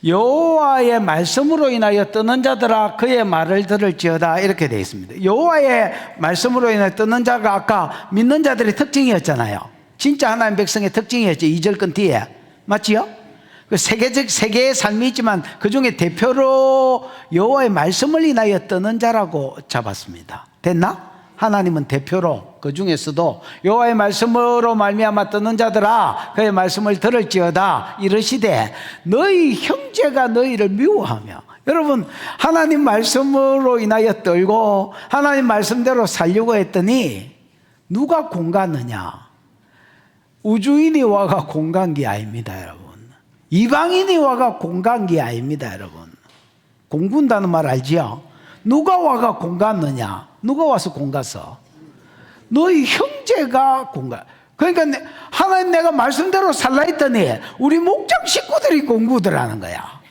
여호와의 말씀으로 인하여 떠는 자들아 그의 말을 들을지어다 이렇게 되어 있습니다. 여호와의 말씀으로 인하여 떠는 자가 아까 믿는 자들의 특징이었잖아요. 진짜 하나님 백성의 특징이었죠. 2절 건 뒤에 맞지요? 그 세계의 삶이 있지만 그 중에 대표로 여호와의 말씀을 인하여 떠는 자라고 잡았습니다. 됐나? 하나님은 대표로 그 중에서도 여호와의 말씀으로 말미암아 떠는 자들아 그의 말씀을 들을지어다 이르시되 너희 형제가 너희를 미워하며. 여러분, 하나님 말씀으로 인하여 떨고 하나님 말씀대로 살려고 했더니 누가 공갔느냐? 우주인이 와가 공간 게 아닙니다, 여러분. 이방인이 와가 공간 게 아닙니다, 여러분. 공군다는 말 알지요? 누가 와가 공갔느냐? 누가 와서 공갔어? 너희 형제가 공간. 그러니까 하나님 내가 말씀대로 살라 했더니 우리 목장 식구들이 공부들 하는 거야.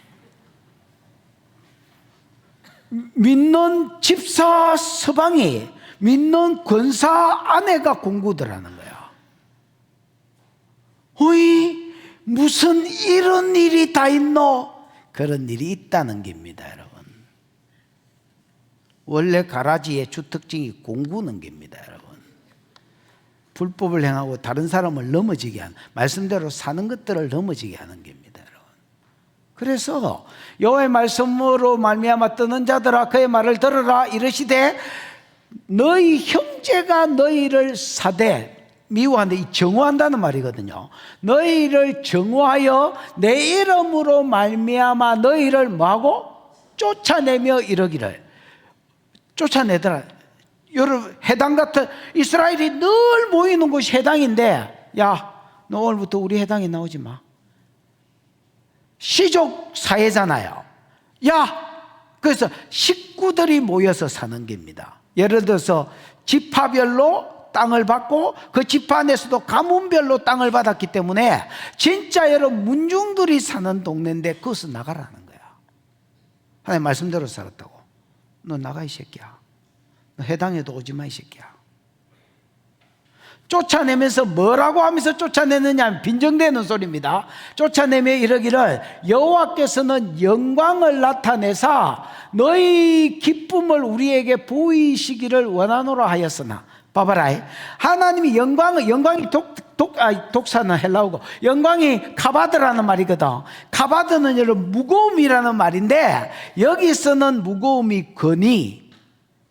믿는 집사 서방이, 믿는 권사 아내가 공부들 하는 거야. 어이, 무슨 이런 일이 다 있노? 그런 일이 있다는 겁니다, 여러분. 원래 가라지의 주특징이 공구는 겁니다, 여러분. 불법을 행하고 다른 사람을 넘어지게 하는, 말씀대로 사는 것들을 넘어지게 하는 겁니다, 여러분. 그래서 여호와의 말씀으로 말미암아 떠는 자들아 그의 말을 들으라 이르시되 너희 형제가 너희를 사대 미워한다. 이 정오한다는 말이거든요. 너희를 정오하여 내 이름으로 말미암아 너희를 뭐하고? 쫓아내며 이러기를. 쫓아내더라. 여러분, 해당 같은 이스라엘이 늘 모이는 곳이 해당인데, 야, 너 오늘부터 우리 해당에 나오지 마. 시족 사회잖아요. 야, 그래서 식구들이 모여서 사는 겁니다. 예를 들어서 지파별로 땅을 받고 그 지파 안에서도 가문별로 땅을 받았기 때문에 진짜 여러분 문중들이 사는 동네인데 그것은 나가라는 거야. 하나님 말씀대로 살았다고. 너 나가 이 새끼야. 너 해당에도 오지 마 이 새끼야. 쫓아내면서 뭐라고 하면서 쫓아내느냐? 빈정대는 소리입니다. 쫓아내며 이러기를 여호와께서는 영광을 나타내사 너희 기쁨을 우리에게 보이시기를 원하노라 하였으나. 봐봐라. 하나님이 영광이 독사는 헬라어고 영광이 카바드라는 말이거든. 카바드는 여러분 무거움이라는 말인데 여기서는 무거움이 권위,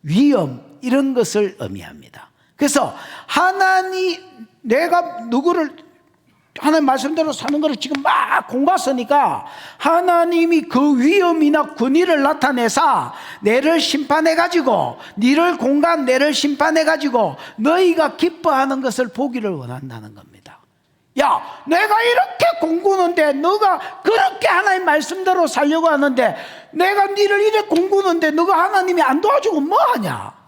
위험 이런 것을 의미합니다. 그래서 내가 누구를 하나님 말씀대로 사는 것을 지금 막 공부했으니까 하나님이 그 위험이나 권위를 나타내사 내를 심판해가지고 너를 공간 내를 심판해가지고 너희가 기뻐하는 것을 보기를 원한다는 겁니다. 야, 내가 이렇게 공부하는데 너가 그렇게 하나님 말씀대로 살려고 하는데 내가 너를 이렇게 공부하는데 너가 하나님이 안 도와주고 뭐하냐?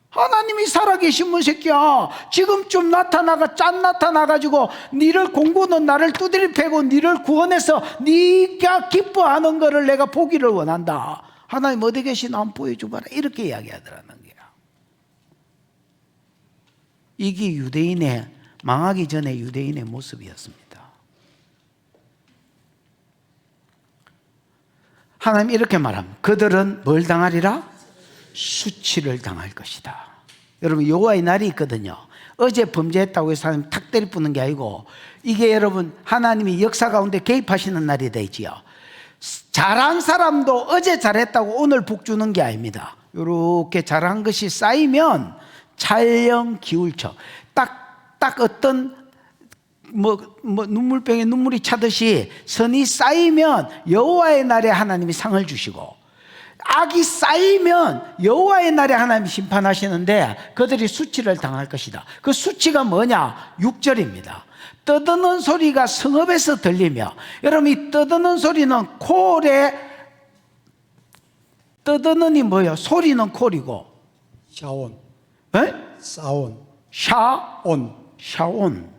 하나님이 살아계신 새끼야. 지금쯤 짠 나타나가지고 니를 공고는 나를 두드려 패고 니를 구원해서 니가 기뻐하는 거를 내가 보기를 원한다. 하나님 어디 계시나 한번 보여줘봐라. 이렇게 이야기하더라는 거야. 이게 유대인의, 망하기 전에 유대인의 모습이었습니다. 하나님 이렇게 말합니다. 그들은 뭘 당하리라? 수치를 당할 것이다. 여러분, 여호와의 날이 있거든요. 어제 범죄했다고 해서 하나님 탁 때리뿌는 게 아니고, 이게 여러분 하나님이 역사 가운데 개입하시는 날이 되지요. 잘한 사람도 어제 잘했다고 오늘 복 주는 게 아닙니다. 이렇게 잘한 것이 쌓이면 찰령 기울쳐 딱 어떤 눈물병에 눈물이 차듯이 선이 쌓이면 여호와의 날에 하나님이 상을 주시고, 악이 쌓이면 여호와의 날에 하나님이 심판하시는데 그들이 수치를 당할 것이다. 그 수치가 뭐냐? 6절입니다. 떠드는 소리가 성읍에서 들리며, 여러분 이 떠드는 소리는 콜에, 떠드는이 뭐예요? 소리는 콜이고, 샤온, 에? 사온, 샤온.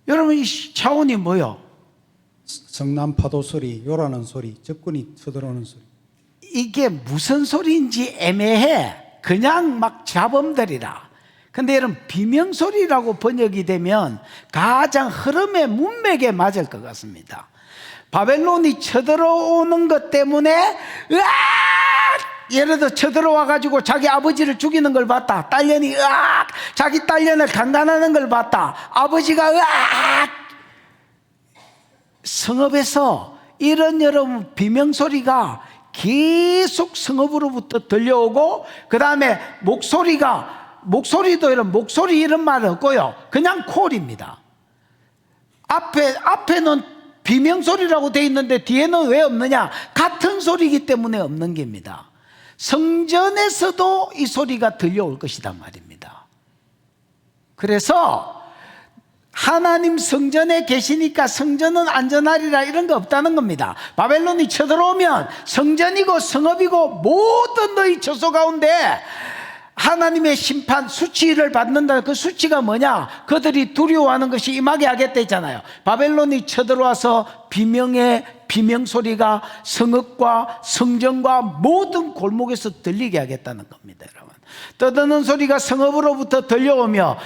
여러분 이 샤온이 뭐예요? 성난 파도 소리, 요라는 소리, 적군이 쳐들어오는 소리. 이게 무슨 소리인지 애매해. 그냥 막 잡음들이라. 근데 여러분 비명소리라고 번역이 되면 가장 흐름의 문맥에 맞을 것 같습니다. 바벨론이 쳐들어오는 것 때문에 예를 들어 쳐들어와 가지고 자기 아버지를 죽이는 걸 봤다. 딸년이 자기 딸년을 강간하는 걸 봤다. 아버지가 성읍에서 이런 여러분 비명소리가 계속 성읍으로부터 들려오고, 그 다음에 목소리도 이런 목소리 이런 말은 없고요. 그냥 콜입니다. 앞에는 비명소리라고 돼 있는데 뒤에는 왜 없느냐? 같은 소리이기 때문에 없는 겁니다. 성전에서도 이 소리가 들려올 것이다 말입니다. 그래서 하나님 성전에 계시니까 성전은 안전하리라 이런 거 없다는 겁니다. 바벨론이 쳐들어오면 성전이고 성읍이고 모든 너희 처소 가운데 하나님의 심판 수치를 받는다. 그 수치가 뭐냐? 그들이 두려워하는 것이 임하게 하겠다 했잖아요. 바벨론이 쳐들어와서 비명소리가 성읍과 성전과 모든 골목에서 들리게 하겠다는 겁니다, 여러분. 떠드는 소리가 성읍으로부터 들려오며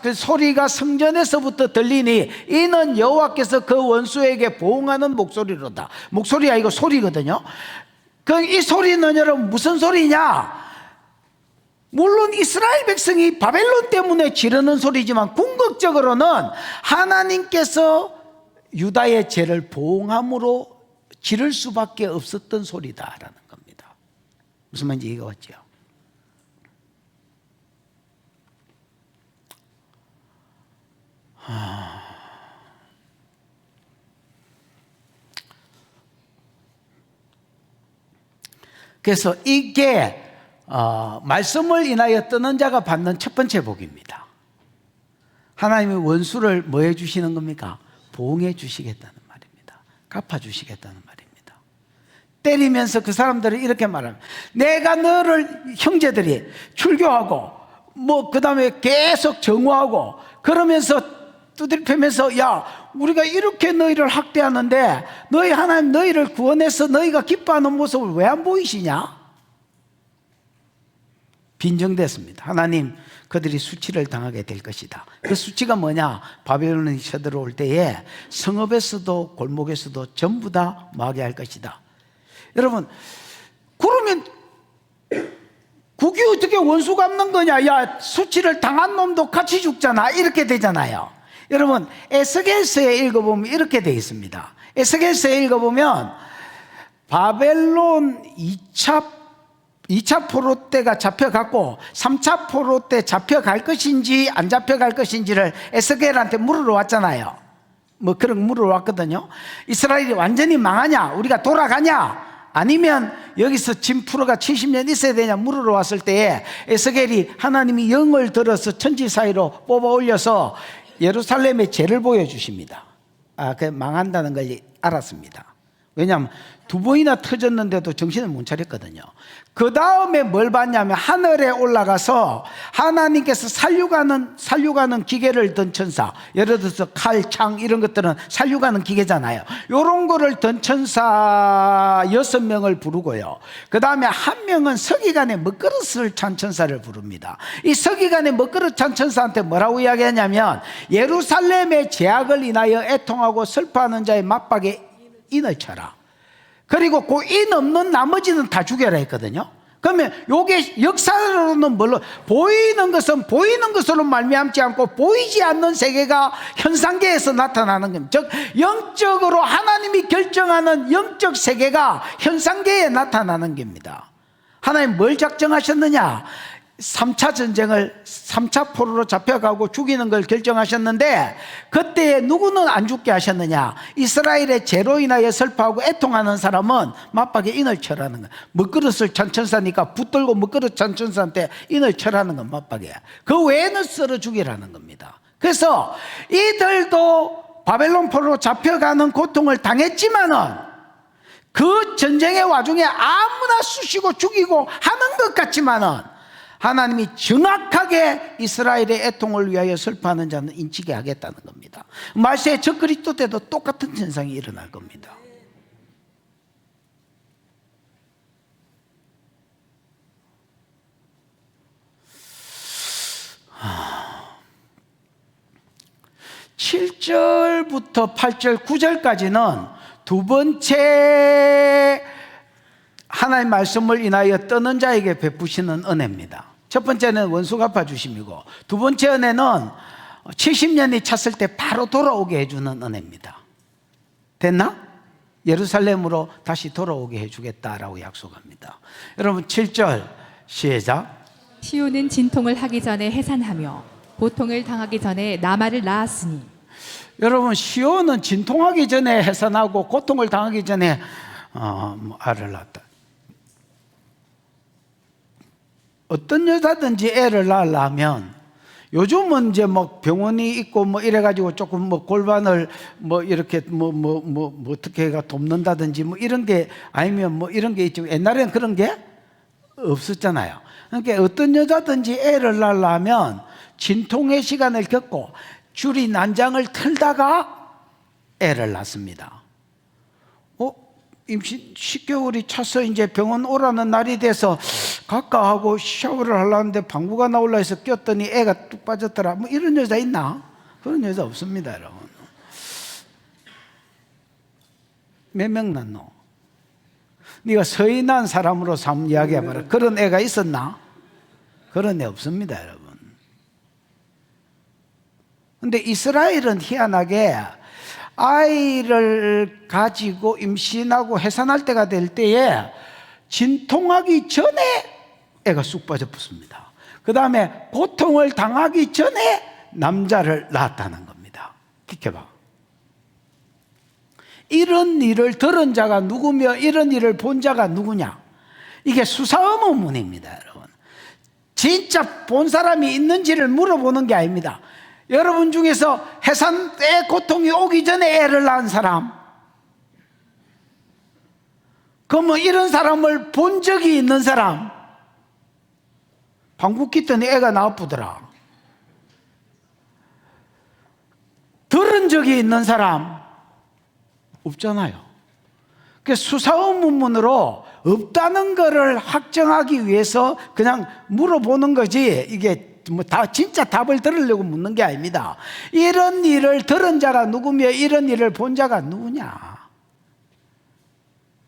그 소리가 성전에서부터 들리니 이는 여호와께서 그 원수에게 보응하는 목소리로다. 목소리가 이거 소리거든요. 이 소리는 여러분 무슨 소리냐? 물론 이스라엘 백성이 바벨론 때문에 지르는 소리지만 궁극적으로는 하나님께서 유다의 죄를 보응함으로 지를 수밖에 없었던 소리다라는 겁니다. 무슨 말인지 이해가 왔죠? 그래서 이게 말씀을 인하여 떠는 자가 받는 첫 번째 복입니다. 하나님이 원수를 뭐 해주시는 겁니까? 보응해 주시겠다는 말입니다. 갚아주시겠다는 말입니다. 때리면서 그 사람들은 이렇게 말합니다. 내가 너를 형제들이 출교하고 그 다음에 계속 정오하고 그러면서 두드리면서 우리가 이렇게 너희를 학대하는데 너희 하나님 너희를 구원해서 너희가 기뻐하는 모습을 왜 안 보이시냐? 빈정됐습니다. 하나님 그들이 수치를 당하게 될 것이다. 그 수치가 뭐냐? 바벨론이 쳐들어올 때에 성읍에서도 골목에서도 전부 다 망하게 할 것이다. 여러분, 그러면 그게 어떻게 원수 갚는 거냐? 수치를 당한 놈도 같이 죽잖아. 이렇게 되잖아요. 여러분, 에스겔서에 읽어보면 이렇게 되어 있습니다. 에스겔서에 읽어보면 바벨론 2차 포로 때가 잡혀갔고 3차 포로 때 잡혀갈 것인지 안 잡혀갈 것인지를 에스겔한테 물으러 왔잖아요. 그런 거 물으러 왔거든요. 이스라엘이 완전히 망하냐? 우리가 돌아가냐? 아니면 여기서 진프로가 70년 있어야 되냐 물으러 왔을 때에 에스겔이 하나님이 영을 들어서 천지 사이로 뽑아 올려서 예루살렘의 죄를 보여주십니다. 그 망한다는 걸 알았습니다. 왜냐하면 2번이나 터졌는데도 정신을 못 차렸거든요. 그 다음에 뭘 봤냐면 하늘에 올라가서 하나님께서 살육하는 기계를 든 천사, 예를 들어서 칼, 창 이런 것들은 살육하는 기계잖아요. 이런 거를 든 천사 6명을 부르고요. 그 다음에 한 명은 서기관의 먹그릇을 찬 천사를 부릅니다. 이 서기관의 먹그릇 찬 천사한테 뭐라고 이야기하냐면 예루살렘의 죄악을 인하여 애통하고 슬퍼하는 자의 맞박에 인을 쳐라. 그리고 그 인 없는 나머지는 다 죽여라 했거든요. 그러면 요게 역사로는 뭘로 보이는 것은 보이는 것으로 말미암지 않고 보이지 않는 세계가 현상계에서 나타나는 겁니다. 즉 영적으로 하나님이 결정하는 영적 세계가 현상계에 나타나는 겁니다. 하나님 뭘 작정하셨느냐? 3차 전쟁을 3차 포로로 잡혀가고 죽이는 걸 결정하셨는데 그때 누구는 안 죽게 하셨느냐? 이스라엘의 죄로 인하여 슬퍼하고 애통하는 사람은 맞박에 인을 쳐라는 거야. 먹그릇을 찬 천사니까 붙들고 먹그릇 찬 천사한테 인을 쳐라는 건 맞박에. 그 외에는 썰어 죽이라는 겁니다. 그래서 이들도 바벨론 포로로 잡혀가는 고통을 당했지만은 그 전쟁의 와중에 아무나 쑤시고 죽이고 하는 것 같지만은 하나님이 정확하게 이스라엘의 애통을 위하여 슬퍼하는 자는 인치게 하겠다는 겁니다. 말세의 적그리스도 때도 똑같은 현상이 일어날 겁니다. 칠 7절부터 8절, 9절까지는 두 번째 하나님의 말씀을 인하여 떠는 자에게 베푸시는 은혜입니다. 첫 번째는 원수 갚아주심이고 두 번째 은혜는 70년이 찼을 때 바로 돌아오게 해주는 은혜입니다. 됐나? 예루살렘으로 다시 돌아오게 해주겠다라고 약속합니다. 여러분 7절 시작. 시온은 진통을 하기 전에 해산하며 고통을 당하기 전에 나말을 낳았으니. 여러분 시온은 진통하기 전에 해산하고 고통을 당하기 전에 알을 낳았다. 어떤 여자든지 애를 낳으려면 요즘은 이제 뭐 병원이 있고 뭐 이래가지고 조금 뭐 골반을 뭐 이렇게 뭐 어떻게 해가 돕는다든지 뭐 이런 게 아니면 뭐 이런 게 있죠. 옛날에는 그런 게 없었잖아요. 그러니까 어떤 여자든지 애를 낳으려면 진통의 시간을 겪고 줄이 난장을 틀다가 애를 낳습니다. 임신 10개월이 차서 이제 병원 오라는 날이 돼서 갈까 하고 샤워를 하려는데 방구가 나올라 해서 꼈더니 애가 뚝 빠졌더라. 뭐 이런 여자 있나? 그런 여자 없습니다, 여러분. 몇 명 낳노? 네가 서희 난 사람으로서 한번 이야기해봐라. 그런 애가 있었나? 그런 애 없습니다, 여러분. 근데 이스라엘은 희한하게 아이를 가지고 임신하고 해산할 때가 될 때에 진통하기 전에 애가 쑥 빠져 붙습니다. 그 다음에 고통을 당하기 전에 남자를 낳았다는 겁니다. 기켜봐. 이런 일을 들은 자가 누구며 이런 일을 본 자가 누구냐? 이게 수사의문입니다, 여러분. 진짜 본 사람이 있는지를 물어보는 게 아닙니다. 여러분 중에서 해산 때 고통이 오기 전에 애를 낳은 사람, 그러면 이런 사람을 본 적이 있는 사람, 방구 뀌더니 애가 나쁘더라. 들은 적이 있는 사람 없잖아요. 그 수사의문문으로 없다는 것을 확정하기 위해서 그냥 물어보는 거지, 이게 뭐 다 진짜 답을 들으려고 묻는 게 아닙니다. 이런 일을 들은 자가 누구며 이런 일을 본 자가 누구냐?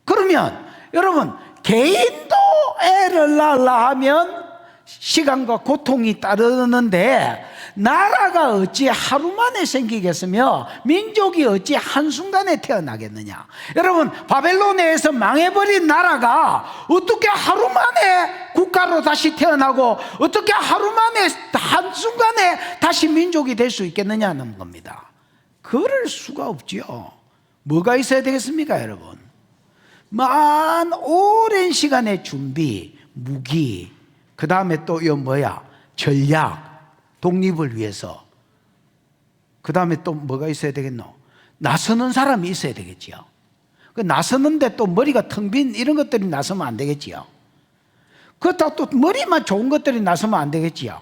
그러면 여러분 개인도 애를 낳으려 하면 시간과 고통이 따르는데 나라가 어찌 하루 만에 생기겠으며 민족이 어찌 한순간에 태어나겠느냐? 여러분 바벨론에서 망해버린 나라가 어떻게 하루 만에 국가로 다시 태어나고 어떻게 하루 만에 한순간에 다시 민족이 될 수 있겠느냐는 겁니다. 그럴 수가 없지요. 뭐가 있어야 되겠습니까, 여러분? 만 오랜 시간의 준비, 무기, 그 다음에 또 이거 뭐야? 전략, 독립을 위해서. 그 다음에 또 뭐가 있어야 되겠노? 나서는 사람이 있어야 되겠지요. 그 나서는데 또 머리가 텅 빈 이런 것들이 나서면 안 되겠지요. 그렇다고 또 머리만 좋은 것들이 나서면 안 되겠지요.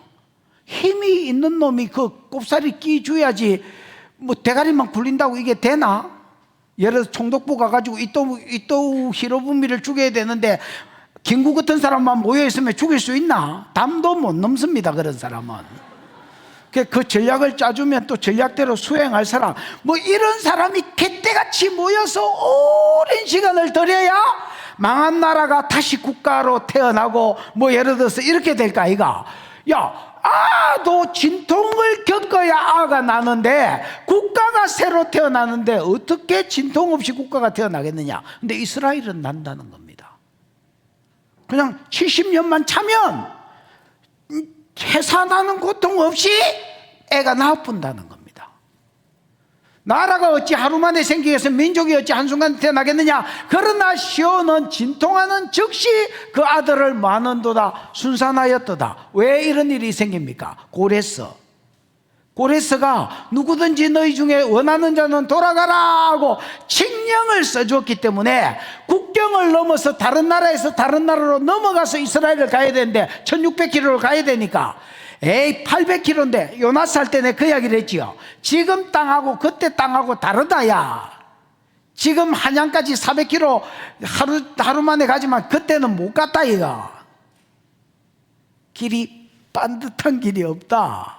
힘이 있는 놈이 그 꼽사리 끼줘야지 뭐 대가리만 굴린다고 이게 되나? 예를 들어서 총독부 가가지고 이또 히로부미를 죽여야 되는데 김구 같은 사람만 모여있으면 죽일 수 있나? 담도 못 넘습니다, 그런 사람은. 그 전략을 짜주면 또 전략대로 수행할 사람, 뭐 이런 사람이 개떼같이 모여서 오랜 시간을 들여야 망한 나라가 다시 국가로 태어나고 뭐 예를 들어서 이렇게 될까 아이가? 야, 도 진통을 겪어야 아가 나는데 국가가 새로 태어나는데 어떻게 진통 없이 국가가 태어나겠느냐? 근데 이스라엘은 난다는 겁니다. 그냥 70년만 차면 해산하는 고통 없이 애가 나뿐다는 겁니다. 나라가 어찌 하루 만에 생기겠어? 민족이 어찌 한순간에 태어나겠느냐? 그러나 시온은 진통하는 즉시 그 아들을 많은도다 순산하였도다. 왜 이런 일이 생깁니까? 고레스가 누구든지 너희 중에 원하는 자는 돌아가라 하고 칙령을 써주었기 때문에 국경을 넘어서 다른 나라에서 다른 나라로 넘어가서 이스라엘을 가야 되는데 1600km를 가야 되니까 800km인데 요나스 할 때 내가 그 이야기를 했지요. 지금 땅하고 그때 땅하고 다르다 야. 지금 한양까지 400km 하루 만에 가지만 그때는 못 갔다 이거. 길이 반듯한 길이 없다.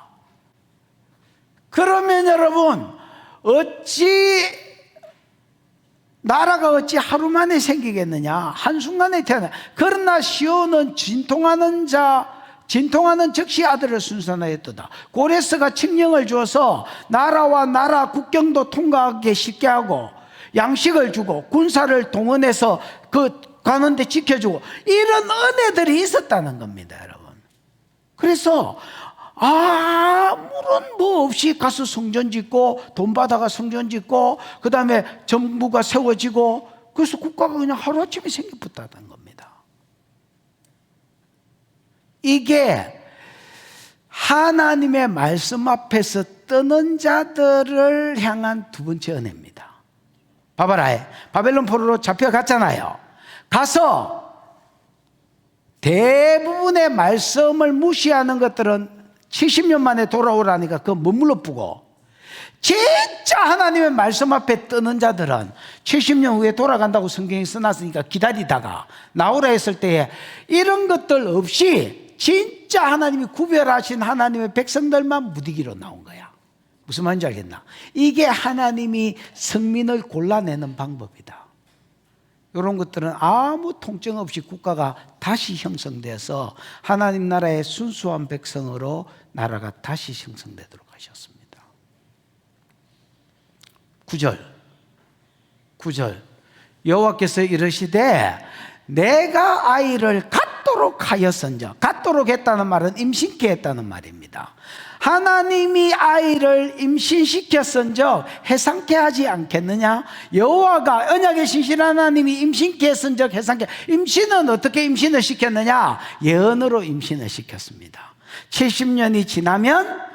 그러면 여러분 나라가 어찌 하루 만에 생기겠느냐? 한순간에 태어나. 그러나 시온은 진통하는 즉시 아들을 순산하였도다. 고레스가 칙령을 주어서 나라와 나라 국경도 통과하기 쉽게 하고 양식을 주고 군사를 동원해서 가는데 지켜주고 이런 은혜들이 있었다는 겁니다, 여러분. 그래서 아무런 뭐 없이 가서 성전 짓고 돈 받아가 성전 짓고 그 다음에 정부가 세워지고 그래서 국가가 그냥 하루아침에 생겨붙었다는 겁니다. 이게 하나님의 말씀 앞에서 뜨는 자들을 향한 두 번째 은혜입니다. 봐봐라, 바벨론 포로로 잡혀갔잖아요. 가서 대부분의 말씀을 무시하는 것들은 70년 만에 돌아오라니까 그거 머물러 뿌고, 진짜 하나님의 말씀 앞에 뜨는 자들은 70년 후에 돌아간다고 성경에 써놨으니까 기다리다가 나오라 했을 때에 이런 것들 없이 진짜 하나님이 구별하신 하나님의 백성들만 무디기로 나온 거야. 무슨 말인지 알겠나? 이게 하나님이 성민을 골라내는 방법이다. 이런 것들은 아무 통증 없이 국가가 다시 형성돼서 하나님 나라의 순수한 백성으로 나라가 다시 형성되도록 하셨습니다. 9절 여호와께서 이르시되 내가 아이를 갖도록 하였은즉, 갖도록 했다는 말은 임신케 했다는 말입니다. 하나님이 아이를 임신시켰은즉 해산케 하지 않겠느냐? 여호와가 언약의 신실한 하나님이 임신케 했은즉 해산케. 임신은 어떻게 임신을 시켰느냐? 예언으로 임신을 시켰습니다. 70년이 지나면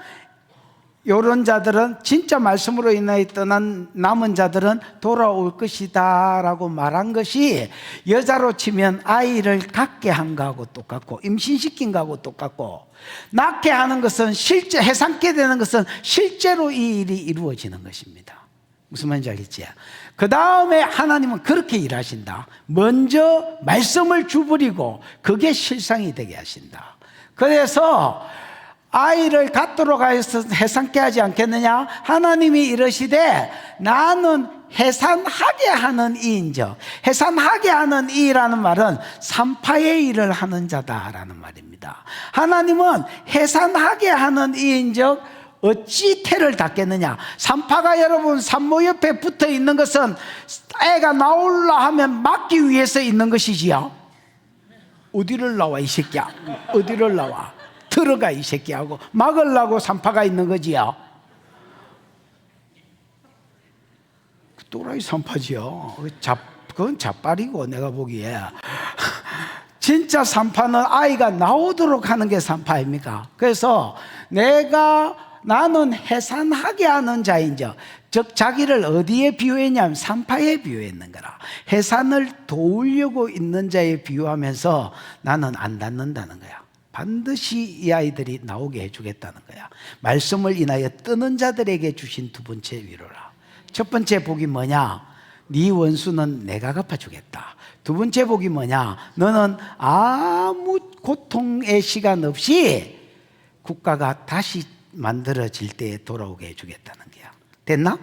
이런 자들은 진짜 말씀으로 인하여 떠난 남은 자들은 돌아올 것이다 라고 말한 것이 여자로 치면 아이를 갖게 한 거하고 똑같고 임신시킨 거하고 똑같고, 낳게 하는 것은 실제, 해산케 되는 것은 실제로 이 일이 이루어지는 것입니다. 무슨 말인지 알겠지? 그 다음에 하나님은 그렇게 일하신다. 먼저 말씀을 주부리고 그게 실상이 되게 하신다. 그래서 아이를 갖도록 하여서 해산케 하지 않겠느냐? 하나님이 이르시되 나는 해산하게 하는 이인즉, 해산하게 하는 이라는 말은 산파의 일을 하는 자다라는 말입니다. 하나님은 해산하게 하는 이인즉 어찌 태를 닫겠느냐? 산파가 여러분 산모 옆에 붙어 있는 것은 애가 나올라 하면 막기 위해서 있는 것이지요. 어디를 나와 이 새끼야? 어디를 나와? 들어가 이 새끼하고 막으려고 산파가 있는 거지요. 또라이 산파지요. 그건 자빨이고 내가 보기에 진짜 산파는 아이가 나오도록 하는 게 산파 아닙니까? 그래서 나는 해산하게 하는 자인즉, 즉 자기를 어디에 비유했냐면 산파에 비유했는 거라. 해산을 도우려고 있는 자에 비유하면서 나는 안 닫는다는 거야. 반드시 이 아이들이 나오게 해주겠다는 거야. 말씀을 인하여 뜨는 자들에게 주신 두 번째 위로라. 첫 번째 복이 뭐냐? 네 원수는 내가 갚아주겠다. 두 번째 복이 뭐냐? 너는 아무 고통의 시간 없이 국가가 다시 만들어질 때에 돌아오게 해주겠다는 거야. 됐나?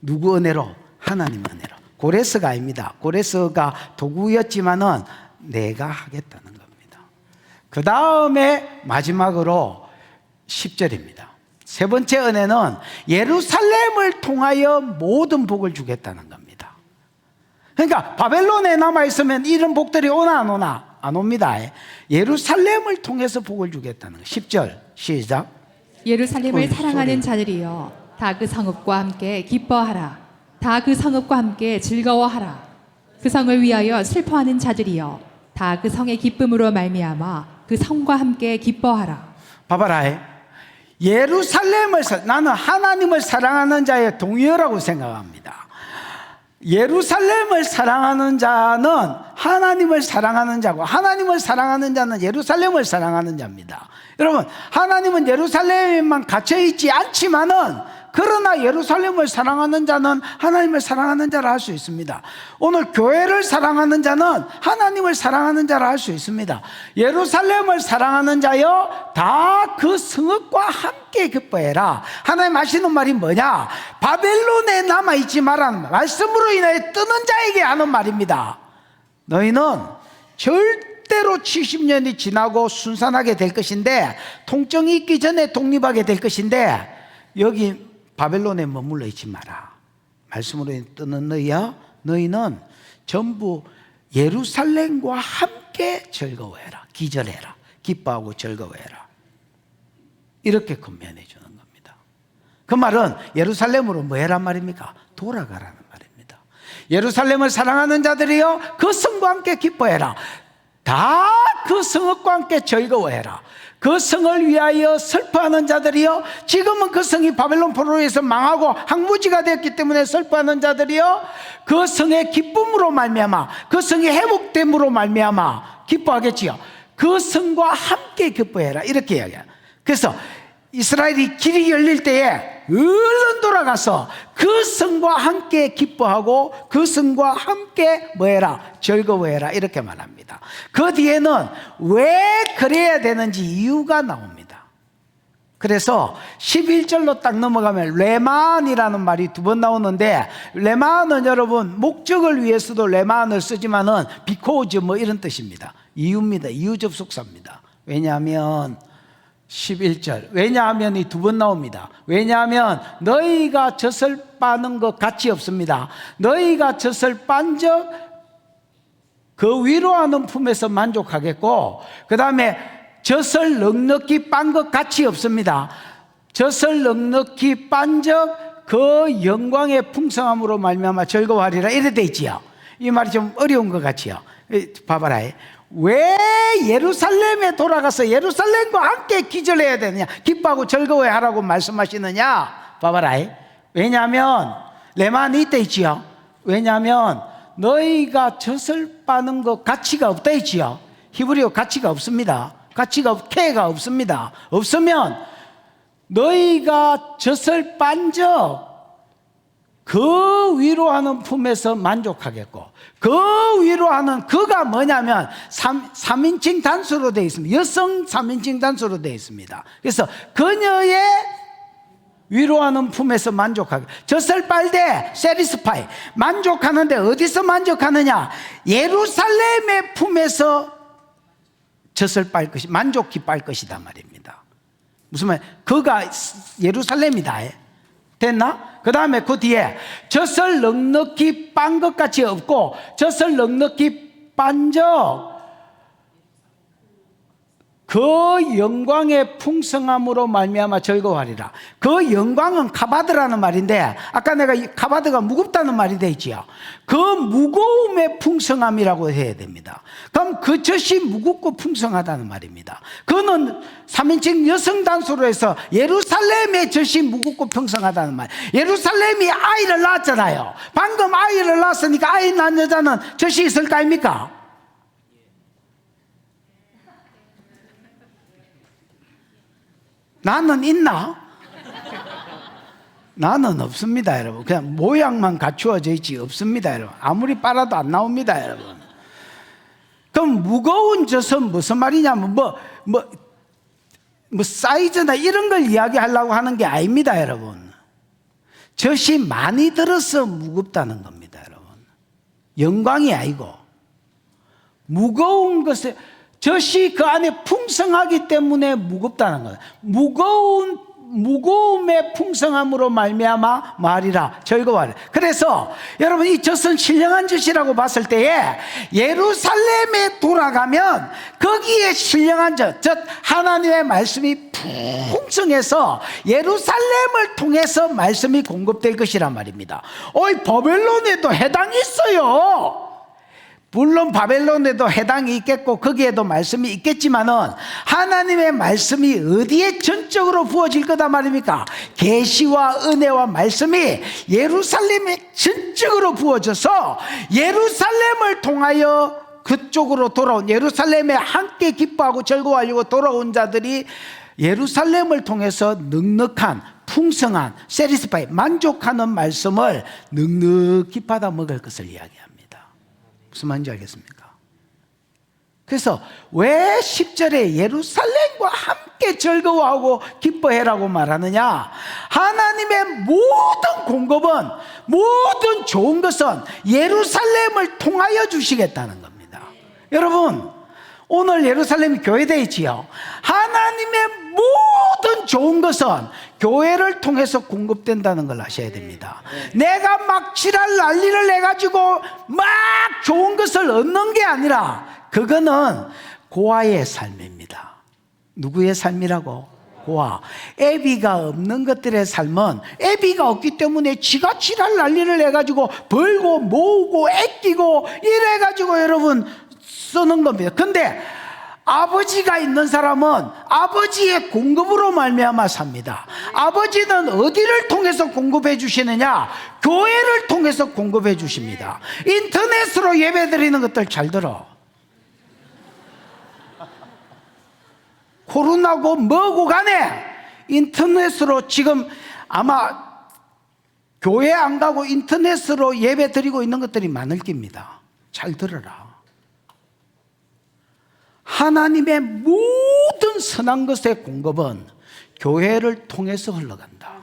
누구 은혜로? 하나님 은혜로. 고레스가 아닙니다. 고레스가 도구였지만은 내가 하겠다는 겁니다. 그 다음에 마지막으로 10절입니다. 세 번째 은혜는 예루살렘을 통하여 모든 복을 주겠다는 겁니다. 그러니까 바벨론에 남아있으면 이런 복들이 오나 안 오나? 안 옵니다. 예루살렘을 통해서 복을 주겠다는 거. 10절 시작. 예루살렘을 사랑하는 소리. 자들이여 다 그 성읍과 함께 기뻐하라. 다 그 성읍과 함께 즐거워하라. 그 성을 위하여 슬퍼하는 자들이여 다 그 성의 기쁨으로 말미암아 그 성과 함께 기뻐하라. 봐봐라. 예루살렘을 나는 하나님을 사랑하는 자의 동의어라고 생각합니다. 예루살렘을 사랑하는 자는 하나님을 사랑하는 자고, 하나님을 사랑하는 자는 예루살렘을 사랑하는 자입니다. 여러분, 하나님은 예루살렘에만 갇혀있지 않지만은, 그러나 예루살렘을 사랑하는 자는 하나님을 사랑하는 자라 할 수 있습니다. 오늘 교회를 사랑하는 자는 하나님을 사랑하는 자라 할 수 있습니다. 예루살렘을 사랑하는 자여 다 그 성읍과 함께 기뻐해라. 하나님 하시는 말이 뭐냐? 바벨론에 남아있지 말라는 말씀으로 인하여 뜨는 자에게 하는 말입니다. 너희는 절대로 70년이 지나고 순산하게 될 것인데, 통정이 있기 전에 독립하게 될 것인데, 여기 바벨론에 머물러 있지 마라. 말씀으로 뜨는 너희야, 너희는 전부 예루살렘과 함께 즐거워해라. 기절해라. 기뻐하고 즐거워해라. 이렇게 권면해 주는 겁니다. 그 말은 예루살렘으로 뭐 해란 말입니까? 돌아가라는 말입니다. 예루살렘을 사랑하는 자들이여 그 성과 함께 기뻐해라. 다 그 성읍과 함께 즐거워해라. 그 성을 위하여 슬퍼하는 자들이여, 지금은 그 성이 바벨론 포로에서 망하고 항무지가 되었기 때문에 슬퍼하는 자들이여 그 성의 기쁨으로 말미암아, 그 성이 회복됨으로 말미암아 기뻐하겠지요. 그 성과 함께 기뻐해라. 이렇게 이야기해요. 그래서 이스라엘이 길이 열릴 때에 얼른 돌아가서 그 성과 함께 기뻐하고 그 성과 함께 뭐해라? 즐거워해라. 이렇게 말합니다. 그 뒤에는 왜 그래야 되는지 이유가 나옵니다. 그래서 11절로 딱 넘어가면 레만이라는 말이 두 번 나오는데, 레만은 여러분 목적을 위해서도 레만을 쓰지만은 because 뭐 이런 뜻입니다. 이유입니다. 이유 접속사입니다. 왜냐하면 11절, 왜냐하면 이 두 번 나옵니다. 왜냐하면 너희가 젖을 빠는 것 가치 없습니다. 너희가 젖을 빤 적 그 위로하는 품에서 만족하겠고, 그 다음에 젖을 넉넉히 빤 것 가치 없습니다. 젖을 넉넉히 빤 적 그 영광의 풍성함으로 말미암아 즐거워하리라. 이래 돼 있지요. 이 말이 좀 어려운 것 같지요. 봐봐라. 왜 예루살렘에 돌아가서 예루살렘과 함께 기절해야 되느냐, 기뻐하고 즐거워해 하라고 말씀하시느냐? 봐봐라. 왜냐하면 레만이 이때 있지요. 왜냐하면 너희가 젖을 빠는 것 가치가 없다 있지요. 히브리어 가치가 없습니다. K가 없습니다. 없으면 너희가 젖을 빤 적 그 위로하는 품에서 만족하겠고, 그 위로하는 그가 뭐냐면 3인칭 단수로 되어 있습니다. 여성 3인칭 단수로 되어 있습니다. 그래서 그녀의 위로하는 품에서 만족하게. 젖을 빨 때 세리스파이, 만족하는데 어디서 만족하느냐? 예루살렘의 품에서 젖을 빨 것이, 만족히 빨 것이다 말입니다. 무슨 말? 그가 예루살렘이다. 됐나? 그 다음에 그 뒤에 젖을 넉넉히 빤 것 같이 없고, 젖을 넉넉히 빤 적 그 그 영광의 풍성함으로 말미암아 즐거워하리라. 그 영광은 카바드라는 말인데, 아까 내가 이 카바드가 무겁다는 말이 되지요. 그 무거움의 풍성함이라고 해야 됩니다. 그럼 그 젖이 무겁고 풍성하다는 말입니다. 그는 3인칭 여성 단수로 해서 예루살렘의 젖이 무겁고 풍성하다는 말. 예루살렘이 아이를 낳았잖아요. 방금 아이를 낳았으니까 아이 낳은 여자는 젖이 있을 거 아닙니까? 나는 있나? 나는 없습니다, 여러분. 그냥 모양만 갖추어져 있지 없습니다, 여러분. 아무리 빨아도 안 나옵니다, 여러분. 그럼 무거운 젖은 무슨 말이냐면 뭐 사이즈나 이런 걸 이야기하려고 하는 게 아닙니다, 여러분. 젖이 많이 들어서 무겁다는 겁니다, 여러분. 영광이 아니고 무거운 것에 젖이 그 안에 풍성하기 때문에 무겁다는 거예요. 무거움의 풍성함으로 말미암아 말이라 즐거워하라. 그래서 여러분 이 젖은 신령한 젖이라고 봤을 때에 예루살렘에 돌아가면 거기에 신령한 젖, 즉 하나님의 말씀이 풍성해서 예루살렘을 통해서 말씀이 공급될 것이란 말입니다. 바벨론에도 해당이 있어요. 물론 바벨론에도 해당이 있겠고 거기에도 말씀이 있겠지만은 하나님의 말씀이 어디에 전적으로 부어질 거다 말입니까? 계시와 은혜와 말씀이 예루살렘에 전적으로 부어져서 예루살렘을 통하여 그쪽으로 돌아온, 예루살렘에 함께 기뻐하고 즐거워하려고 돌아온 자들이 예루살렘을 통해서 넉넉한 풍성한 세리스파이 만족하는 말씀을 넉넉히 받아 먹을 것을 이야기합니다. 무슨 말인지 알겠습니까? 그래서 왜 10절에 예루살렘과 함께 즐거워하고 기뻐해라고 말하느냐? 하나님의 모든 공급은, 모든 좋은 것은 예루살렘을 통하여 주시겠다는 겁니다. 여러분, 오늘 예루살렘이 교회되어 있지요. 하나님의 모든 좋은 것은 교회를 통해서 공급된다는 걸 아셔야 됩니다. 내가 막 지랄 난리를 내가지고 막 좋은 것을 얻는 게 아니라 그거는 고아의 삶입니다. 누구의 삶이라고? 고아. 애비가 없는 것들의 삶은 애비가 없기 때문에 지가 지랄 난리를 내가지고 벌고 모으고 아끼고 이래가지고 여러분 쓰는 겁니다. 근데 아버지가 있는 사람은 아버지의 공급으로 말미암아 삽니다. 아버지는 어디를 통해서 공급해 주시느냐? 교회를 통해서 공급해 주십니다. 인터넷으로 예배드리는 것들 잘 들어. 코로나고 뭐고 간에 인터넷으로 지금 아마 교회 안 가고 인터넷으로 예배 드리고 있는 것들이 많을 겁니다. 잘 들어라. 하나님의 모든 선한 것의 공급은 교회를 통해서 흘러간다.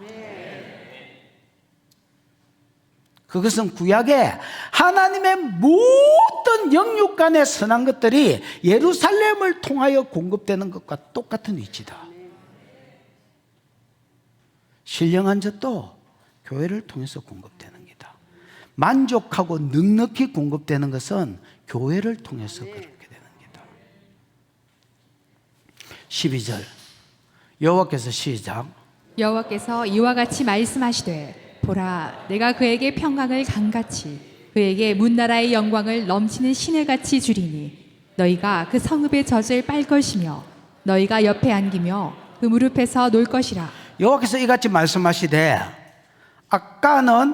그것은 구약에 하나님의 모든 영육 간의 선한 것들이 예루살렘을 통하여 공급되는 것과 똑같은 위치다. 신령한 젖도 교회를 통해서 공급되는 거다. 만족하고 넉넉히 공급되는 것은 교회를 통해서 그렇게 되는 거다. 12절 여호와께서 시작. 여호와께서 이와 같이 말씀하시되 보라, 내가 그에게 평강을 강같이 그에게 문나라의 영광을 넘치는 시내같이 주리니 너희가 그 성읍의 젖을 빨 것이며 너희가 옆에 안기며 그 무릎에서 놀 것이라. 여호와께서 이같이 말씀하시되, 아까는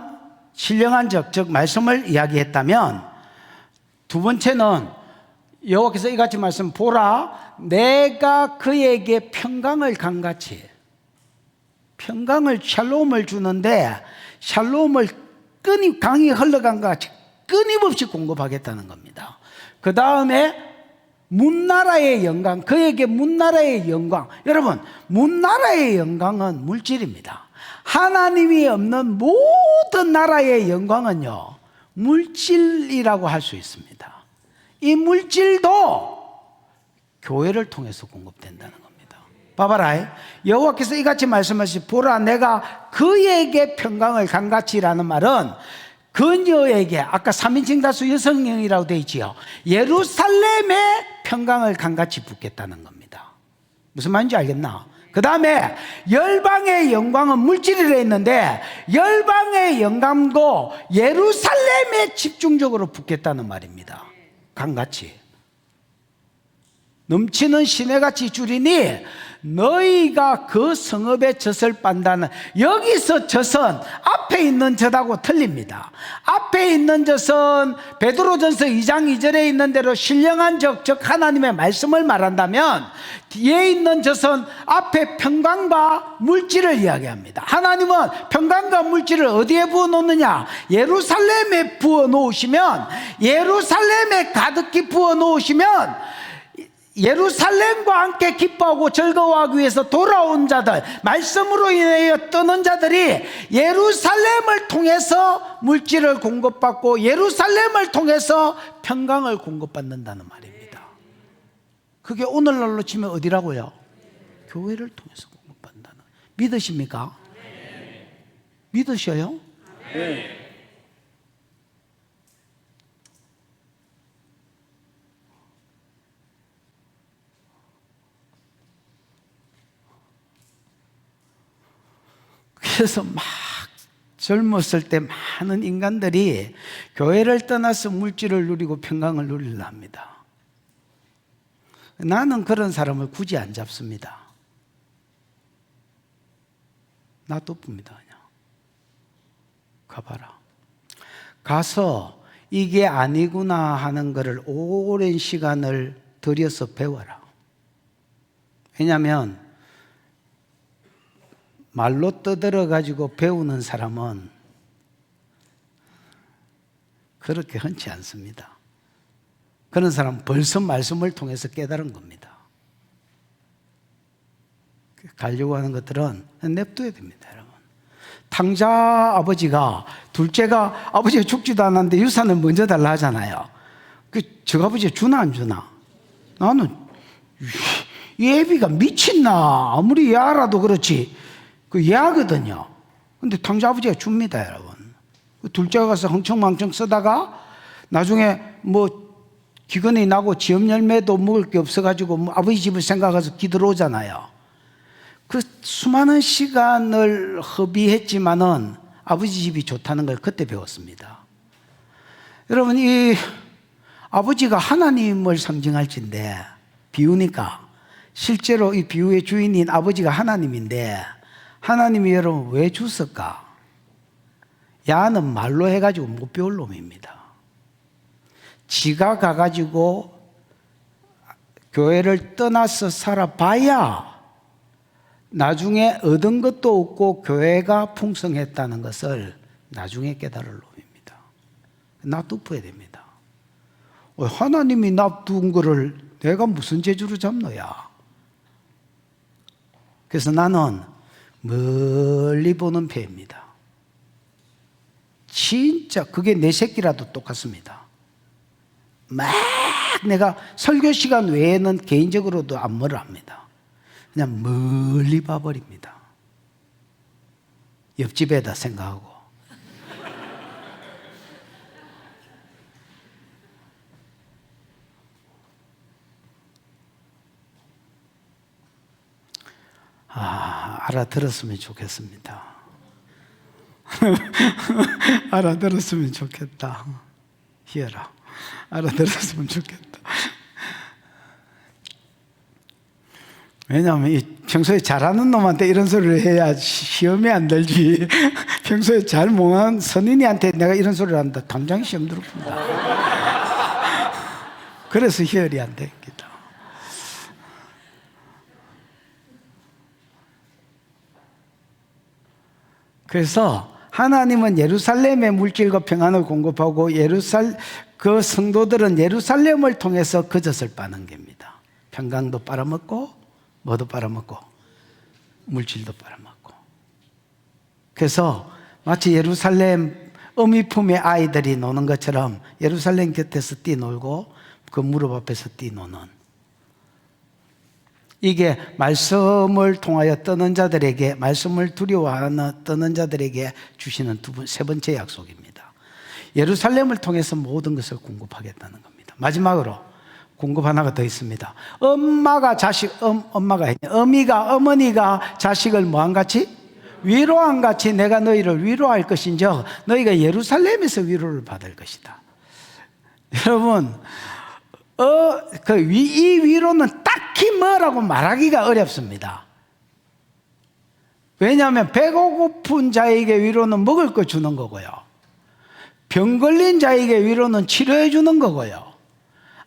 신령한 적, 즉 말씀을 이야기했다면 두 번째는 여호와께서 이같이 말씀, 보라 내가 그에게 평강을 강같이, 평강을 샬롬을 주는데 샬롬을 강이 흘러간 것 같이 끊임없이 공급하겠다는 겁니다. 그 다음에 문나라의 영광, 그에게 문나라의 영광. 여러분, 문나라의 영광은 물질입니다. 하나님이 없는 모든 나라의 영광은요, 물질이라고 할 수 있습니다. 이 물질도 교회를 통해서 공급된다는 겁니다. 봐봐라, 여호와께서 이같이 말씀하시지, 보라 내가 그에게 평강을 강같이라는 말은 그녀에게, 아까 3인칭 다수 여성형이라고 되어 있지요, 예루살렘에 평강을 강같이 붓겠다는 겁니다. 무슨 말인지 알겠나? 그 다음에 열방의 영광은 물질이라 했는데 열방의 영광도 예루살렘에 집중적으로 붓겠다는 말입니다. 강같이 넘치는 시내같이 주리니 너희가 그 성읍의 젖을 빤다는, 여기서 젖은 앞에 있는 젖하고 틀립니다. 앞에 있는 젖은 베드로전서 2장 2절에 있는 대로 신령한 적, 즉 하나님의 말씀을 말한다면, 뒤에 있는 젖은 앞에 평강과 물질을 이야기합니다. 하나님은 평강과 물질을 어디에 부어 놓느냐? 예루살렘에 부어 놓으시면, 예루살렘에 가득히 부어 놓으시면 예루살렘과 함께 기뻐하고 즐거워하기 위해서 돌아온 자들, 말씀으로 인하여 떠는 자들이 예루살렘을 통해서 물질을 공급받고 예루살렘을 통해서 평강을 공급받는다는 말입니다. 그게 오늘날로 치면 어디라고요? 교회를 통해서 공급받는다는. 믿으십니까? 믿으셔요? 네. 그래서 막 젊었을 때 많은 인간들이 교회를 떠나서 물질을 누리고 평강을 누리려 합니다. 나는 그런 사람을 굳이 안 잡습니다. 놔둡니다. 그냥 가봐라. 가서 이게 아니구나 하는 것을 오랜 시간을 들여서 배워라. 왜냐하면 말로 떠들어 가지고 배우는 사람은 그렇게 흔치 않습니다. 그런 사람은 벌써 말씀을 통해서 깨달은 겁니다. 가려고 하는 것들은 냅둬야 됩니다, 여러분. 탕자 아버지가, 둘째가 아버지가 죽지도 않았는데 유산을 먼저 달라 하잖아요. 저 아버지 주나 안 주나? 나는 이 애비가 미친나, 아무리 야라도 그렇지 그 예하거든요. 근데 탕자 아버지가 줍니다, 여러분. 둘째가 가서 흥청망청 쓰다가 나중에 뭐 기근이 나고 지업 열매도 먹을 게 없어가지고 뭐 아버지 집을 생각해서 기들어오잖아요. 그 수많은 시간을 허비했지만은 아버지 집이 좋다는 걸 그때 배웠습니다. 여러분, 이 아버지가 하나님을 상징할진데 비유니까 실제로 이 비유의 주인인 아버지가 하나님인데, 하나님이 여러분 왜 줬을까? 야는 말로 해가지고 못 배울 놈입니다. 지가 가가지고 교회를 떠나서 살아봐야 나중에 얻은 것도 없고 교회가 풍성했다는 것을 나중에 깨달을 놈입니다. 놔두어야 됩니다. 하나님이 놔둔 거를 내가 무슨 재주로 잡노야? 그래서 나는 멀리 보는 패입니다. 진짜 그게 내 새끼라도 똑같습니다. 막 내가 설교 시간 외에는 개인적으로도 안무를 합니다. 그냥 멀리 봐버립니다. 옆집에다 생각하고. 알아들었으면 좋겠습니다. 알아들었으면 좋겠다. 희열아, 알아들었으면 좋겠다. 왜냐하면 평소에 잘하는 놈한테 이런 소리를 해야 시험에 안 들지. 평소에 잘 못한 선인이한테 내가 이런 소리를 한다, 당장 시험 들어본다. 그래서 희열이 안 됩니다. 그래서 하나님은 예루살렘의 물질과 평안을 공급하고 그 성도들은 예루살렘을 통해서 그 젖을 빠는 겁니다. 평강도 빨아먹고 뭐도 빨아먹고 물질도 빨아먹고. 그래서 마치 예루살렘 어미 품의 아이들이 노는 것처럼 예루살렘 곁에서 뛰놀고 그 무릎 앞에서 뛰노는, 이게 말씀을 통하여 떠는 자들에게, 말씀을 두려워하는 떠는 자들에게 주시는 세 번째 약속입니다. 예루살렘을 통해서 모든 것을 공급하겠다는 겁니다. 마지막으로 공급 하나가 더 있습니다. 어머니가 자식을 뭐한 같이? 위로한 같이 내가 너희를 위로할 것인즉 너희가 예루살렘에서 위로를 받을 것이다. 여러분, 이 위로는 딱히 뭐라고 말하기가 어렵습니다. 왜냐하면 배가 고픈 자에게 위로는 먹을 거 주는 거고요. 병 걸린 자에게 위로는 치료해 주는 거고요.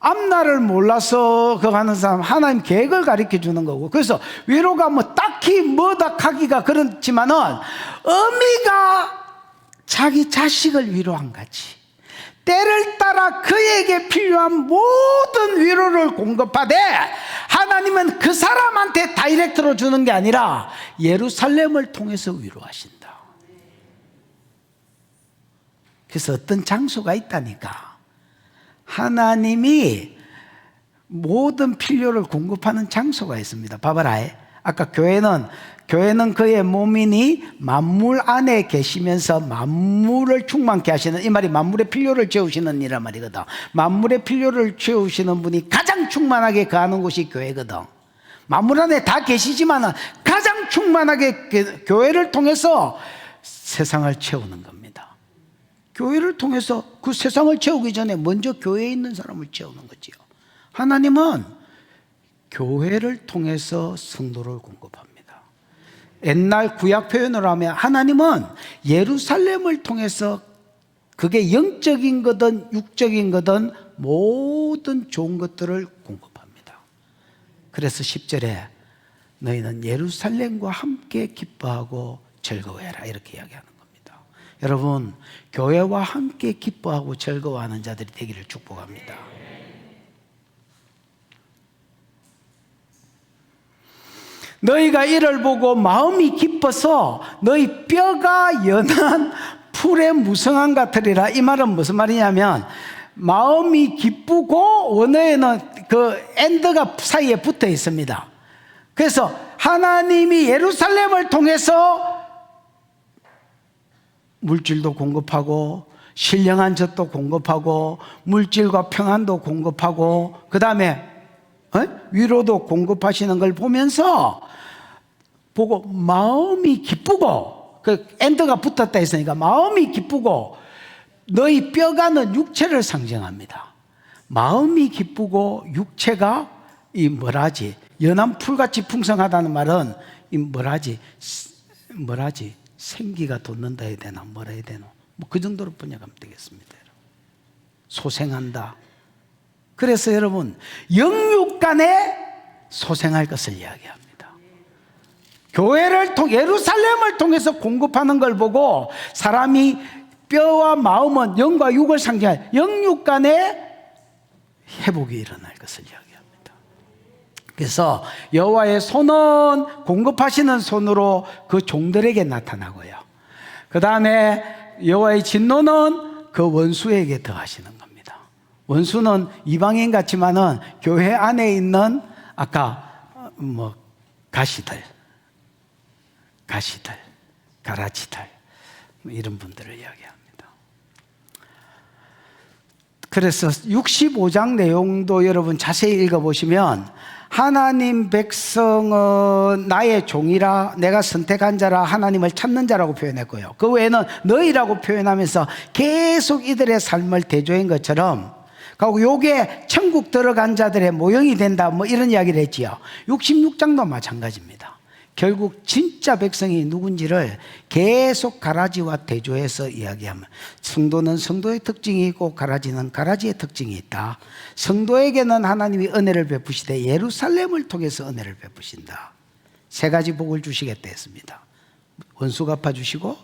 앞날을 몰라서 그거 하는 사람 하나님 계획을 가르쳐 주는 거고. 그래서 위로가 뭐 딱히 뭐다 하기가 그렇지만은 어미가 자기 자식을 위로한 같이 때를 따라 그에게 필요한 모든 위로를 공급하되 하나님은 그 사람한테 다이렉트로 주는 게 아니라 예루살렘을 통해서 위로하신다. 그래서 어떤 장소가 있다니까. 하나님이 모든 필요를 공급하는 장소가 있습니다. 봐봐라. 아까 교회는 그의 몸이니 만물 안에 계시면서 만물을 충만케 하시는, 이 말이 만물의 필요를 채우시는 이란 말이거든. 만물의 필요를 채우시는 분이 가장 충만하게 거하는 곳이 교회거든. 만물 안에 다 계시지만 가장 충만하게 교회를 통해서 세상을 채우는 겁니다. 교회를 통해서 그 세상을 채우기 전에 먼저 교회에 있는 사람을 채우는 거지요. 하나님은 교회를 통해서 성도를 공급합니다. 옛날 구약 표현으로 하면 하나님은 예루살렘을 통해서 그게 영적인 거든 육적인 거든 모든 좋은 것들을 공급합니다. 그래서 10절에 너희는 예루살렘과 함께 기뻐하고 즐거워해라 이렇게 이야기하는 겁니다. 여러분, 교회와 함께 기뻐하고 즐거워하는 자들이 되기를 축복합니다. 너희가 이를 보고 마음이 기뻐서 너희 뼈가 연한 풀의 무성한 같으리라. 이 말은 무슨 말이냐면 마음이 기쁘고 원어에는 그 엔드가 사이에 붙어 있습니다. 그래서 하나님이 예루살렘을 통해서 물질도 공급하고 신령한 젖도 공급하고 물질과 평안도 공급하고 그 다음에 위로도 공급하시는 걸 보고 마음이 기쁘고, 그 엔드가 붙었다 했으니까 마음이 기쁘고, 너희 뼈가는 육체를 상징합니다. 마음이 기쁘고 육체가 이 뭐라지 연한 풀같이 풍성하다는 말은 이 뭐라지 생기가 돋는다 해야 되나 뭐라 해야 되나 뭐 그 정도로 번역하면 되겠습니다. 소생한다. 그래서 여러분 영육간에 소생할 것을 이야기합니다. 교회를 예루살렘을 통해서 공급하는 걸 보고 사람이 뼈와 마음은 영과 육을 상징하여 영육간에 회복이 일어날 것을 이야기합니다. 그래서 여호와의 손은 공급하시는 손으로 그 종들에게 나타나고요. 그 다음에 여호와의 진노는 그 원수에게 더하시는 겁니다. 원수는 이방인 같지만은 교회 안에 있는 아까 뭐 가시들, 가라지들 이런 분들을 이야기합니다. 그래서 65장 내용도 여러분 자세히 읽어보시면 하나님 백성은 나의 종이라 내가 선택한 자라 하나님을 찾는 자라고 표현했고요. 그 외에는 너희라고 표현하면서 계속 이들의 삶을 대조한 것처럼 그리고 요게 천국 들어간 자들의 모형이 된다 뭐 이런 이야기를 했지요. 66장도 마찬가지입니다. 결국 진짜 백성이 누군지를 계속 가라지와 대조해서 이야기하면 성도는 성도의 특징이 있고 가라지는 가라지의 특징이 있다. 성도에게는 하나님이 은혜를 베푸시되 예루살렘을 통해서 은혜를 베푸신다. 세 가지 복을 주시겠다 했습니다. 원수 갚아주시고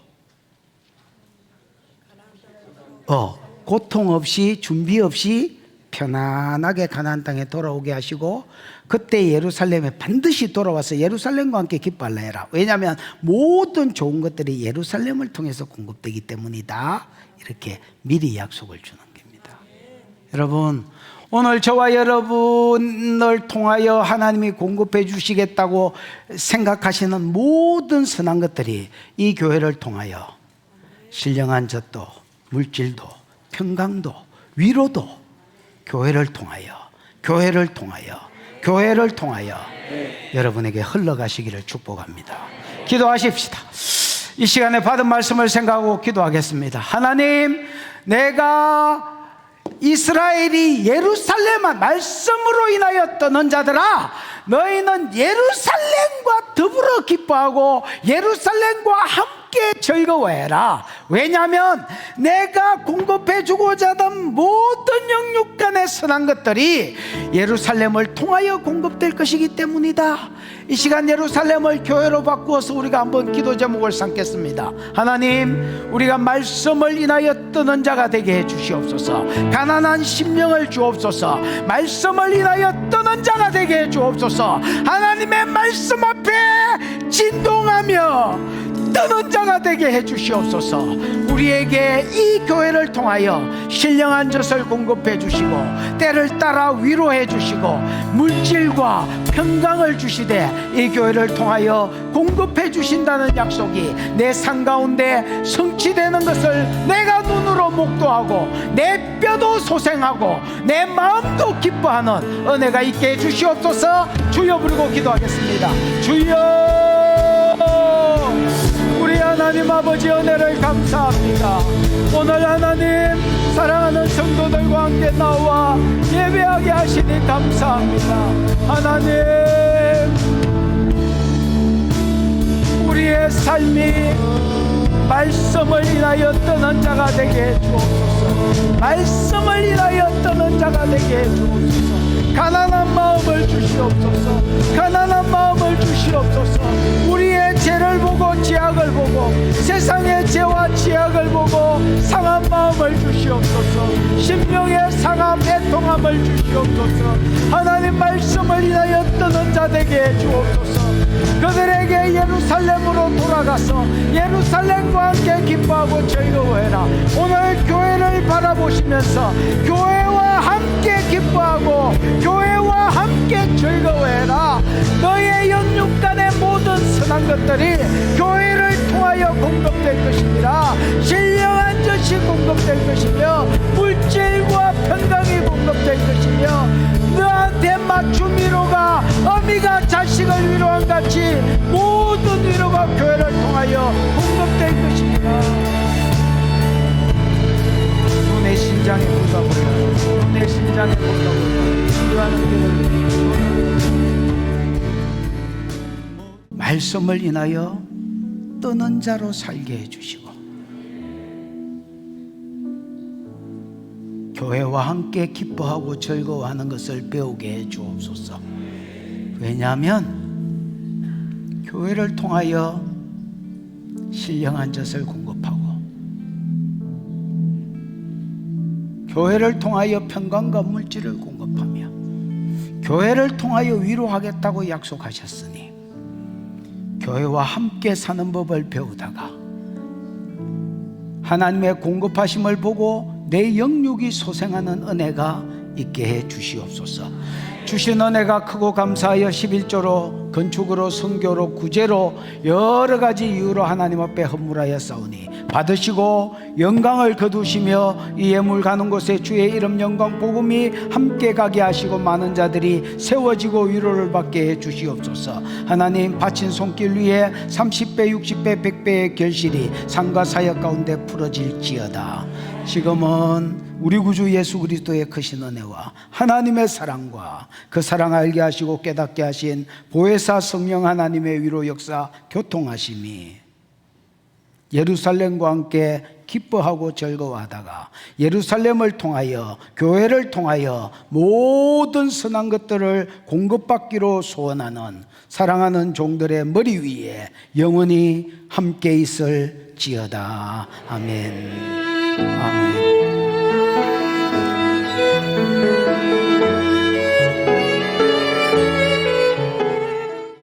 고통 없이 준비 없이 편안하게 가나안 땅에 돌아오게 하시고 그때 예루살렘에 반드시 돌아와서 예루살렘과 함께 기뻐하라 해라. 왜냐하면 모든 좋은 것들이 예루살렘을 통해서 공급되기 때문이다. 이렇게 미리 약속을 주는 겁니다. 여러분, 오늘 저와 여러분을 통하여 하나님이 공급해 주시겠다고 생각하시는 모든 선한 것들이 이 교회를 통하여 신령한 젖도 물질도 평강도 위로도 교회를 통하여 교회를 통하여 여러분에게 흘러가시기를 축복합니다. 기도하십시다. 이 시간에 받은 말씀을 생각하고 기도하겠습니다. 하나님, 내가 이스라엘이 예루살렘만 말씀으로 인하여 떠는 자들아, 너희는 예루살렘과 더불어 기뻐하고 예루살렘과 함께 즐거워해라. 왜냐하면 내가 공급해 주고자 하던 모든 영육간의 선한 것들이 예루살렘을 통하여 공급될 것이기 때문이다. 이 시간 예루살렘을 교회로 바꾸어서 우리가 한번 기도 제목을 삼겠습니다. 하나님, 우리가 말씀을 인하여 뜨는 자가 되게 해 주시옵소서. 가난한 심령을 주옵소서. 말씀을 인하여 뜨는 자가 되게 해 주옵소서. 하나님의 말씀 앞에 진동하며 뜨는 자가 되게 해 주시옵소서. 우리에게 이 교회를 통하여 신령한 젖을 공급해 주시고 때를 따라 위로해 주시고 물질과 평강을 주시되 이 교회를 통하여 공급해 주신다는 약속이 내 삶 가운데 성취되는 것을 내가 눈으로 목도하고 내 뼈도 소생하고 내 마음도 기뻐하는 은혜가 있게 해 주시옵소서. 주여 부르고 기도하겠습니다. 주여, 우리 하나님 아버지 은혜를 감사합니다. 오늘 하나님 사랑하는 성도들과 함께 나와 예배하게 하시니 감사합니다. 하나님, 우리의 삶이 말씀을 인하여 떠는 자가 되게 해 주옵소서. 말씀을 인하여 떠는 자가 되게 해 주옵소서. 가난한 마음을 주시옵소서. 가난한 마음을 주시옵소서. 우리의 죄를 보고 지악을 보고 세상의 죄와 지악을 보고 상한 마음을 주시옵소서. 심령의 상함 애통함을 주시옵소서. 하나님 말씀을 인하여 떠는 자 되게 해 주옵소서. 그들에게 예루살렘으로 돌아가서 예루살렘과 함께 기뻐하고 즐거워해라. 오늘 교회를 바라보시면서 교회와 함께 기뻐하고 교회와 함께 즐거워해라. 너의 영육간의 모든 선한 것들이 교회를 통하여 공급될 것이니라. 신령한 젖이 공급될 것이며 물질과 평강이 공급될 것이며 너한테 맞춤 위로가 어미가 자식을 위로한 같이 모든 위로가 교회를 통하여 공급될 것이니라. 눈의 심장에 불가보라. 눈의 심장에 불가보라. 기도하는 길을 말씀을 인하여 떠는 자로 살게 해주시고 교회와 함께 기뻐하고 즐거워하는 것을 배우게 해 주옵소서. 왜냐하면 교회를 통하여 신령한 젖을 공급하고 교회를 통하여 평강과 물질을 공급하며 교회를 통하여 위로하겠다고 약속하셨으니 교회와 함께 사는 법을 배우다가 하나님의 공급하심을 보고 내 영육이 소생하는 은혜가 있게 해 주시옵소서. 주신 은혜가 크고 감사하여 11조로 건축으로 선교로 구제로 여러 가지 이유로 하나님 앞에 헌물하여 싸우니 받으시고 영광을 거두시며 이 예물 가는 곳에 주의 이름 영광 복음이 함께 가게 하시고 많은 자들이 세워지고 위로를 받게 해 주시옵소서. 하나님 바친 손길 위에 30배 60배 100배의 결실이 삶과 사역 가운데 풀어질지어다. 지금은 우리 구주 예수 그리스도의 크신 은혜와 하나님의 사랑과 그 사랑 알게 하시고 깨닫게 하신 보혜사 성령 하나님의 위로 역사 교통하심이 예루살렘과 함께 기뻐하고 즐거워하다가 예루살렘을 통하여 교회를 통하여 모든 선한 것들을 공급받기로 소원하는 사랑하는 종들의 머리 위에 영원히 함께 있을지어다. 아멘. 아멘.